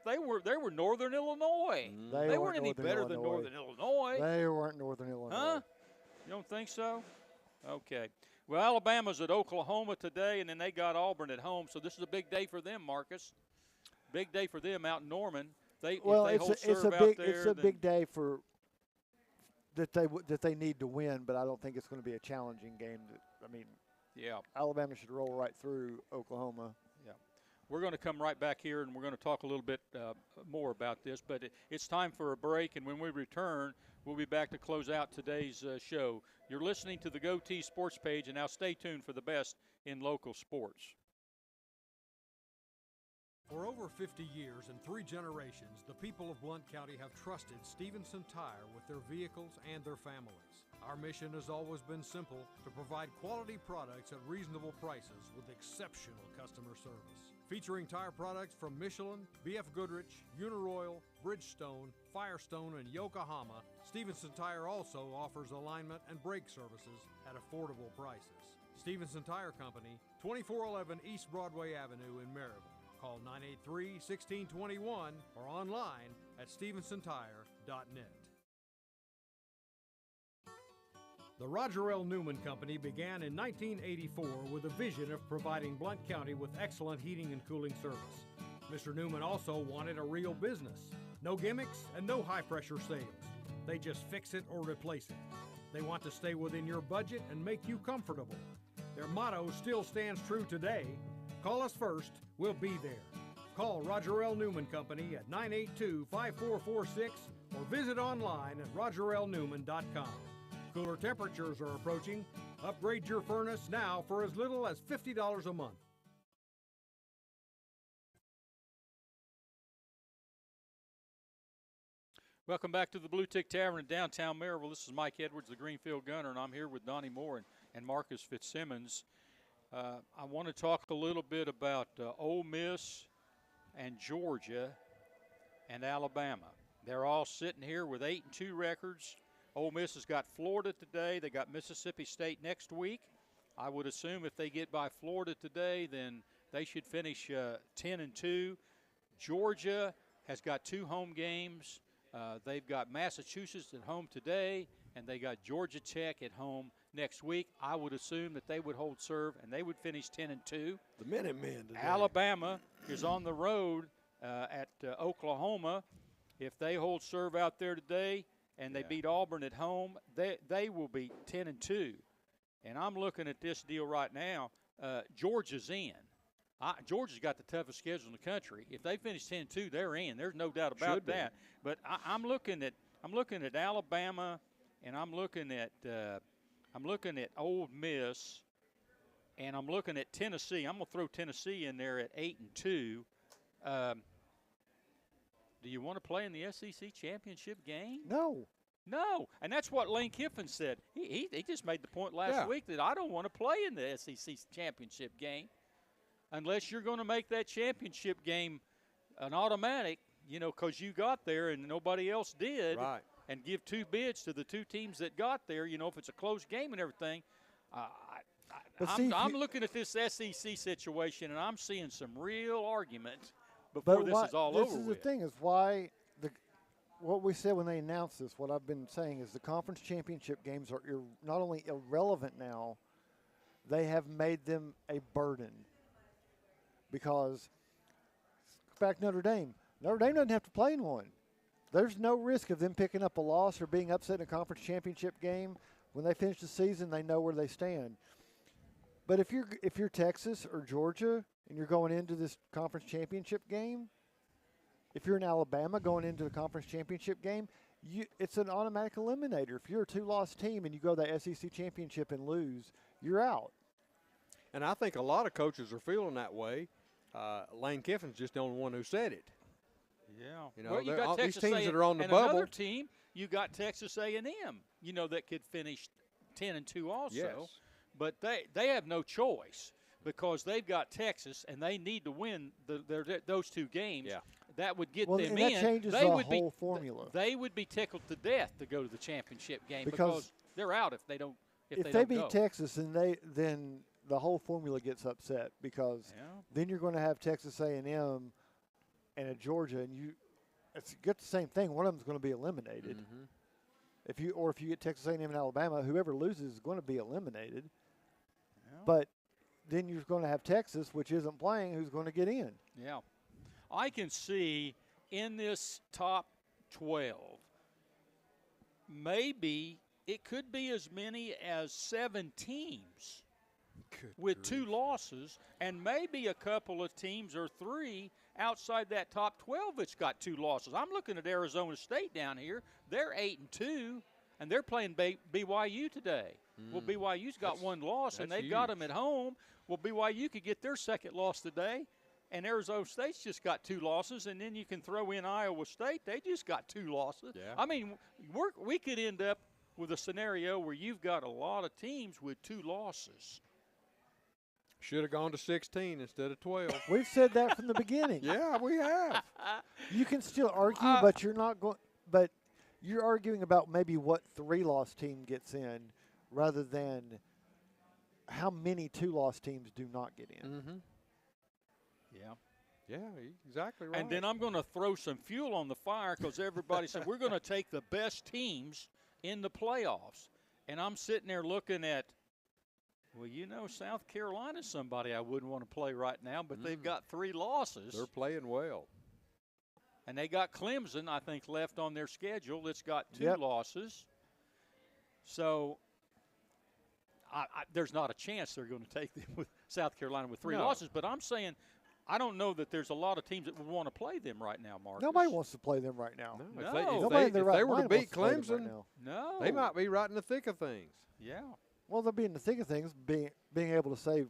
A: they were Northern Illinois. They weren't any better than Northern Illinois.
C: They weren't Northern Illinois.
A: Huh? You don't think so? Okay. Well, Alabama's at Oklahoma today, and then they got Auburn at home. So this is a big day for them, Marcus. Big day for them out in Norman. It's
C: a big day for that they need to win, but I don't think it's going to be a challenging game. Alabama should roll right through Oklahoma.
A: Yeah. We're going to come right back here, and we're going to talk a little bit more about this. But it's time for a break, and when we return, we'll be back to close out today's show. You're listening to the Goteez Sports Page, and now stay tuned for the best in local sports.
D: For over 50 years and 3 generations, the people of Blount County have trusted Stevenson Tire with their vehicles and their families. Our mission has always been simple: to provide quality products at reasonable prices with exceptional customer service. Featuring tire products from Michelin, BF Goodrich, Uniroyal, Bridgestone, Firestone, and Yokohama, Stevenson Tire also offers alignment and brake services at affordable prices. Stevenson Tire Company, 2411 East Broadway Avenue in Maryville. Call 983-1621 or online at stevensonTire.net. The Roger L. Newman Company began in 1984 with a vision of providing Blount County with excellent heating and cooling service. Mr. Newman also wanted a real business. No gimmicks and no high-pressure sales. They just fix it or replace it. They want to stay within your budget and make you comfortable. Their motto still stands true today: call us first, we'll be there. Call Roger L. Newman Company at 982-5446 or visit online at rogerlnewman.com. Cooler temperatures are approaching. Upgrade your furnace now for as little as $50 a month.
A: Welcome back to the Bluetick Tavern in downtown Maryville. This is Mike Edwards, the Greenfield Gunner, and I'm here with Donnie Moore and Marcus Fitzsimmons. I want to talk a little bit about Ole Miss and Georgia and Alabama. They're all sitting here with 8-2 records. Ole Miss has got Florida today. They got Mississippi State next week. I would assume if they get by Florida today, then they should finish 10-2. Georgia has got 2 home games. They've got Massachusetts at home today, and they got Georgia Tech at home next week. I would assume that they would hold serve, and they would finish 10-2.
B: The Minutemen today.
A: Alabama is on the road at Oklahoma. If they hold serve out there today and they beat Auburn at home, they will be 10-2. And I'm looking at this deal right now. Georgia's in. Georgia's got the toughest schedule in the country. If they finish 10-2, they're in. There's no doubt about that. But I'm looking at Alabama, and I'm looking at Ole Miss, and I'm looking at Tennessee. I'm going to throw Tennessee in there at 8-2. Do you want to play in the SEC championship game? No, and that's what Lane Kiffin said. He just made the point last week that I don't want to play in the SEC championship game unless you're going to make that championship game an automatic, because you got there and nobody else did.
B: Right.
A: And give 2 bids to the 2 teams that got there, if it's a close game and everything.
C: But see,
A: I'm looking at this SEC situation, and I'm seeing some real argument
C: but
A: before this
C: why,
A: is all
C: this
A: over
C: is
A: with.
C: the thing is why what we said when they announced this, what I've been saying is the conference championship games are not only irrelevant now, they have made them a burden. Because back Notre Dame doesn't have to play in one. There's no risk of them picking up a loss or being upset in a conference championship game. When they finish the season, they know where they stand. But if you're Texas or Georgia and you're going into this conference championship game, if you're in Alabama going into the conference championship game, it's an automatic eliminator. If you're a 2-loss team and you go to the SEC championship and lose, you're out.
B: And I think a lot of coaches are feeling that way. Lane Kiffin's just the only one who said it.
A: Yeah.
B: You know,
A: well, you got
B: all these
A: Texas
B: teams that are on the
A: and
B: bubble.
A: Another team, you got Texas A&M, that could finish 10-2 also.
B: Yes.
A: But they have no choice because they've got Texas, and they need to win those 2 games.
B: Yeah.
A: That would get
C: Well,
A: them
C: and
A: in.
C: that changes
A: they
C: the
A: would
C: whole formula.
A: They would be tickled to death to go to the championship game
C: Because
A: they're out if they don't.
C: If they beat
A: go.
C: Texas, then the whole formula gets upset because then you're going to have Texas A&M and a Georgia, and it's get the same thing. One of them's going to be eliminated.
B: Mm-hmm.
C: If you get Texas A&M and Alabama, whoever loses is going to be eliminated.
A: Yeah.
C: But then you're going to have Texas, which isn't playing, who's going to get in.
A: Yeah. I can see in this top 12, maybe it could be as many as 7 teams with 2 losses, and maybe a couple of teams or 3 outside that top 12 that's got 2 losses. I'm looking at Arizona State down here. They're 8-2, and they're playing BYU today. Well, BYU's got 1 loss, and they've got them at home. Well, BYU could get their second loss today, and Arizona State's just got 2 losses, and then you can throw in Iowa State. They just got 2 losses.
B: Yeah.
A: I mean, we could end up with a scenario where you've got a lot of teams with 2 losses.
B: Should have gone to 16 instead of 12.
C: We've said that from the beginning.
B: Yeah, we have.
C: You can still argue, but you're not going. But you're arguing about maybe what 3-loss team gets in, rather than how many 2-loss teams do not get in.
B: Mm-hmm.
A: Yeah.
B: Yeah, exactly right.
A: And then I'm going to throw some fuel on the fire because everybody said we're going to take the best teams in the playoffs. And I'm sitting there looking at, South Carolina's somebody I wouldn't want to play right now, but they've got 3 losses.
B: They're playing well.
A: And they got Clemson, I think, left on their schedule. It's got 2 losses. So there's not a chance they're going to take them with South Carolina with 3 losses. But I'm saying I don't know that there's a lot of teams that would want to play them right now, Marcus.
C: Nobody wants to play them right now.
A: No.
B: If they were to beat Clemson,
A: no,
B: they might be right in the thick of things.
A: Yeah.
C: Well, they'll be in the thick of things, being able to say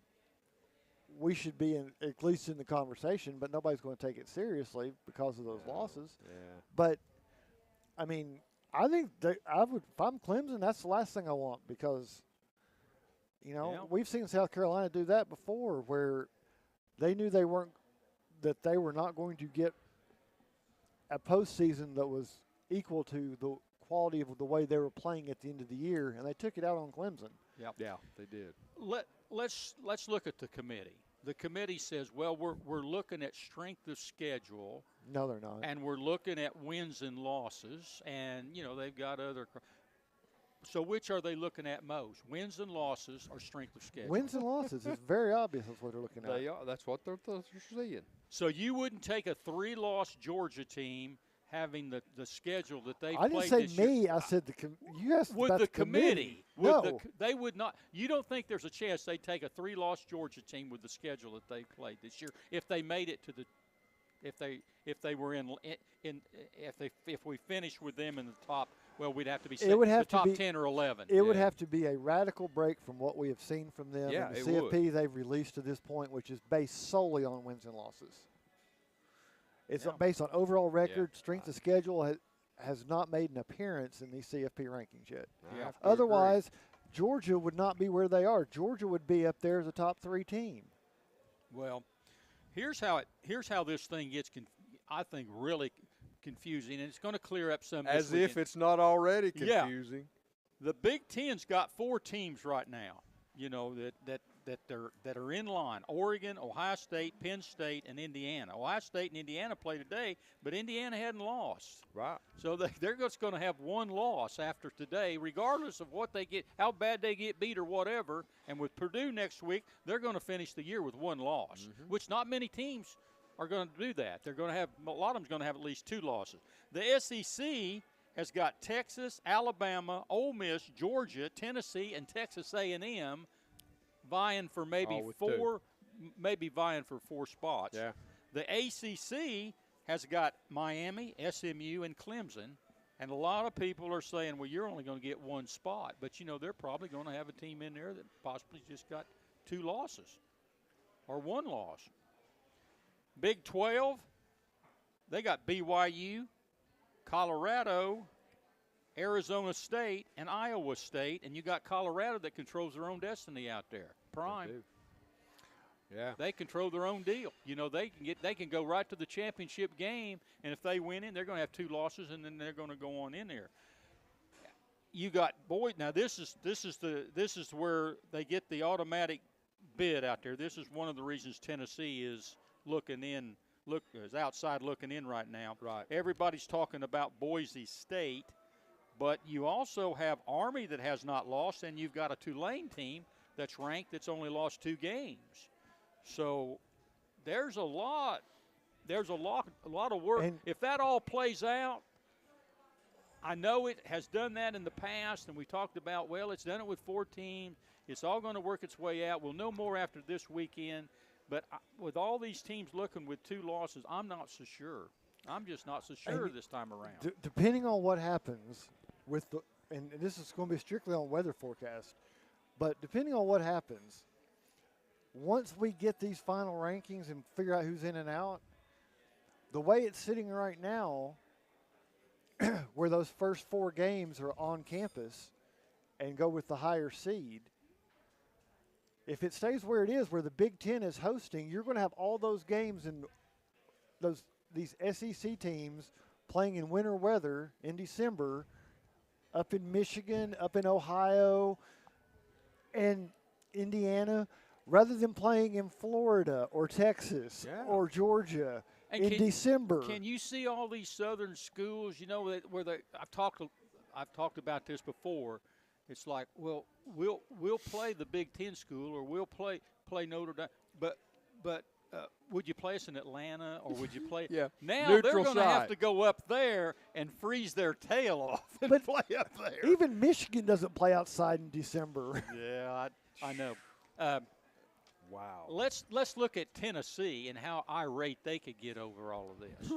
C: we should be at least in the conversation, but nobody's going to take it seriously because of those losses.
B: Yeah.
C: But, I mean, I think I would. If I'm Clemson, that's the last thing I want because, we've seen South Carolina do that before, where they knew they were not going to get a postseason that was equal to the quality of the way they were playing at the end of the year, and they took it out on Clemson.
A: Yep.
B: Yeah, they did.
A: Let's look at the committee. The committee says, well, we're looking at strength of schedule.
C: No, they're not.
A: And we're looking at wins and losses, and they've got other. So which are they looking at most? Wins and losses or strength of schedule?
C: Wins and losses is very obvious. That's what they're looking at.
B: They are. That's what they're seeing.
A: So you wouldn't take a 3-loss Georgia team having the schedule that they
C: I
A: played
C: didn't say
A: this
C: me.
A: year.
C: I said you asked
A: with
C: about
A: the committee.
C: No.
A: They would not. You don't think there's a chance they take a 3-loss Georgia team with the schedule that they played this year if they made it to the if we finished with them in the top? Well, we'd have to be the top 10 or 11.
C: It would have to be a radical break from what we have seen from them
B: Yeah,
C: in the
B: it
C: CFP they've released to this point, which is based solely on wins and losses. It's based on overall record. Strength of schedule has not made an appearance in these CFP rankings yet.
A: Yeah.
C: Otherwise, Georgia would not be where they are. Georgia would be up there as a top 3 team.
A: Well, here's how this thing gets, I think, really confusing, and it's going to clear up some.
B: As if it's not already confusing.
A: Yeah. The Big Ten's got 4 teams right now that are in line. Oregon, Ohio State, Penn State, and Indiana. Ohio State and Indiana play today, but Indiana hadn't lost.
B: Right.
A: So they're just going to have one loss after today, regardless of what they get, how bad they get beat or whatever. And with Purdue next week, they're going to finish the year with one loss, which not many teams are going to do that. They're going to have a lot of them's going to have at least 2 losses. The SEC has got Texas, Alabama, Ole Miss, Georgia, Tennessee, and Texas A&M vying for maybe vying for 4 spots.
B: Yeah.
A: The ACC has got Miami, SMU, and Clemson, and a lot of people are saying, well, you're only going to get 1 spot. But, they're probably going to have a team in there that possibly just got 2 losses or 1 loss. Big 12, they got BYU, Colorado, Arizona State, and Iowa State, and you got Colorado that controls their own destiny out there. Prime.
B: Yeah.
A: They control their own deal. They can go right to the championship game, and if they win it, they're going to have 2 losses, and then they're going to go on in there. You got now this is where they get the automatic bid out there. This is one of the reasons Tennessee is is outside looking in right now.
B: Right.
A: Everybody's talking about Boise State, but you also have Army that has not lost, and you've got a Tulane team that's ranked that's only lost 2 games. So there's a lot of work.
C: And
A: if that all plays out, I know it has done that in the past, and we talked about, well, it's done it with 4 teams. It's all going to work its way out. We'll know more after this weekend. But with all these teams looking with 2 losses, I'm not so sure. I'm just not so sure this time around.
C: Depending on what happens with and this is going to be strictly on weather forecast, but depending on what happens, once we get these final rankings and figure out who's in and out, the way it's sitting right now, where those first 4 games are on campus and go with the higher seed, if it stays where it is, where the Big Ten is hosting, you're going to have all those games and these SEC teams playing in winter weather in December up in Michigan, up in Ohio, and Indiana, rather than playing in Florida or Texas or Georgia in December.
A: Can you see all these southern schools, I've talked about this before. It's like, well, we'll play the Big Ten school, or we'll play Notre Dame, but would you play us in Atlanta, or would you play?
B: Yeah.
A: Now
B: Neutral
A: they're going to have
B: site.
A: to go up there and freeze their tail off and
C: But
A: play up there.
C: Even Michigan doesn't play outside in December.
A: Yeah, I know.
B: Wow.
A: Let's look at Tennessee and how irate they could get over all of this.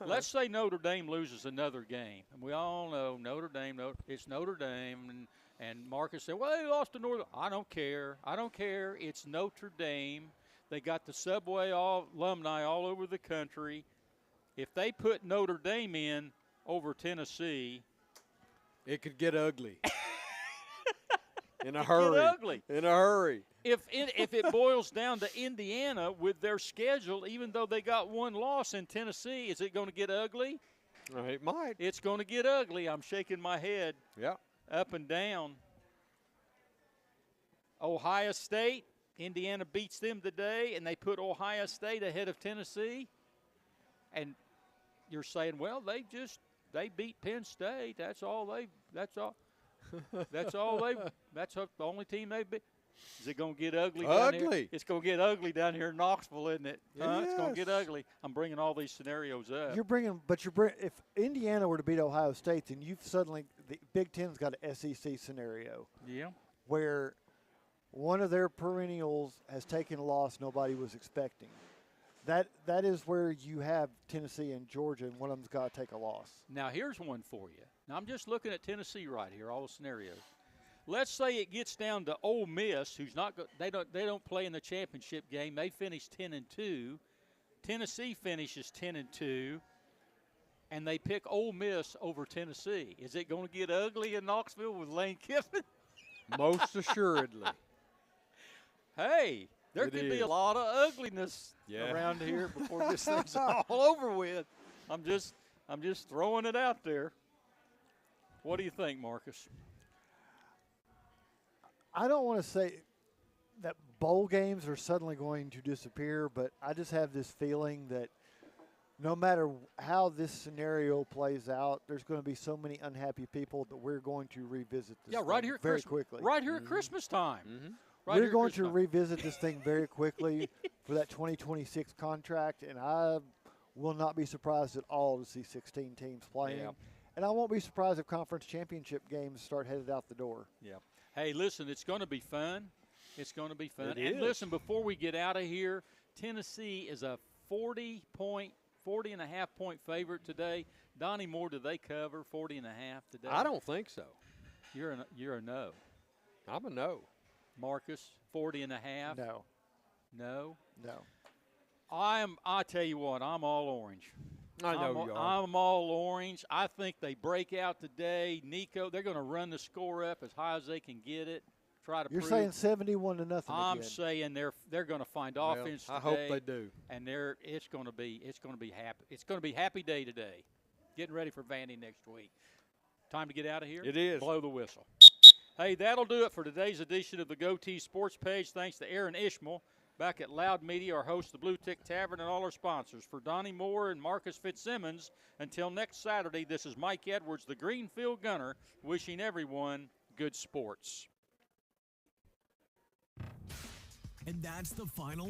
A: Let's say Notre Dame loses another game, and we all know it's Notre Dame, and Marcus said, well, they lost to Northern. I don't care. It's Notre Dame. They got the Subway alumni all over the country. If they put Notre Dame in over Tennessee,
B: it could get ugly. In a hurry.
A: Get ugly.
B: In a hurry.
A: If it boils down to Indiana with their schedule, even though they got 1 loss in Tennessee, is it going to get ugly?
B: It might.
A: It's going to get ugly. I'm shaking my head up and down. Ohio State, Indiana beats them today, and they put Ohio State ahead of Tennessee. And you're saying, well, they beat Penn State. That's the only team they've beat. Is it going to get ugly down here? It's going to get ugly down here in Knoxville, isn't it?
B: Yes.
A: It's going to get ugly. I'm bringing all these scenarios up.
C: If Indiana were to beat Ohio State, then the Big Ten's got an SEC scenario.
A: Yeah.
C: Where one of their perennials has taken a loss nobody was expecting. That is where you have Tennessee and Georgia, and one of them's got to take a loss.
A: Now, here's one for you. Now, I'm just looking at Tennessee right here, all the scenarios. Let's say it gets down to Ole Miss, who's not they don't play in the championship game. They finish 10-2. Tennessee finishes 10-2, and they pick Ole Miss over Tennessee. Is it going to get ugly in Knoxville with Lane Kiffin?
B: Most assuredly.
A: Hey, there could be a lot of ugliness around here before this thing's all over with. I'm just throwing it out there. What do you think, Marcus?
C: I don't want to say that bowl games are suddenly going to disappear, but I just have this feeling that no matter how this scenario plays out, there's going to be so many unhappy people that we're going to revisit this
A: right
C: thing
A: here at
C: very
A: Christmas,
C: quickly.
A: Right here at Christmas time. Right
C: We're
A: here at
C: going to
A: Christmas time.
C: revisit this thing very quickly for that 2026 contract, and I will not be surprised at all to see 16 teams playing.
A: Yeah.
C: And I won't be surprised if conference championship games start headed out the door.
A: Yeah. Hey, listen, it's going to be fun. It's going to be fun.
B: It
A: And
B: is.
A: listen, before we get out of here, Tennessee is a 40.5-point favorite today. Donnie Moore, do they cover 40.5 today?
B: I don't think so.
A: You're a no.
B: I'm a no.
A: Marcus, 40.5.
C: No,
A: No.
C: no.
A: I tell you what, I'm all orange.
B: I know you are.
A: I'm all orange. I think they break out today. Nico, they're going to run the score up as high as they can get it. Try to
C: You're
A: prove.
C: saying 71-0
A: I'm
C: again.
A: saying they're going to find
B: Well,
A: offense today.
B: I hope they do.
A: And it's going to be happy. It's going to be happy day today. Getting ready for Vandy next week. Time to get out of here.
B: It is.
A: Blow the whistle. Hey, that'll do it for today's edition of the Goteez Sports Page. Thanks to Aaron Ishmael back at Loud Media, our host of the Bluetick Tavern, and all our sponsors. For Donnie Moore and Marcus Fitzsimmons, until next Saturday, this is Mike Edwards, the Greenfield Gunner, wishing everyone good sports.
G: And that's the final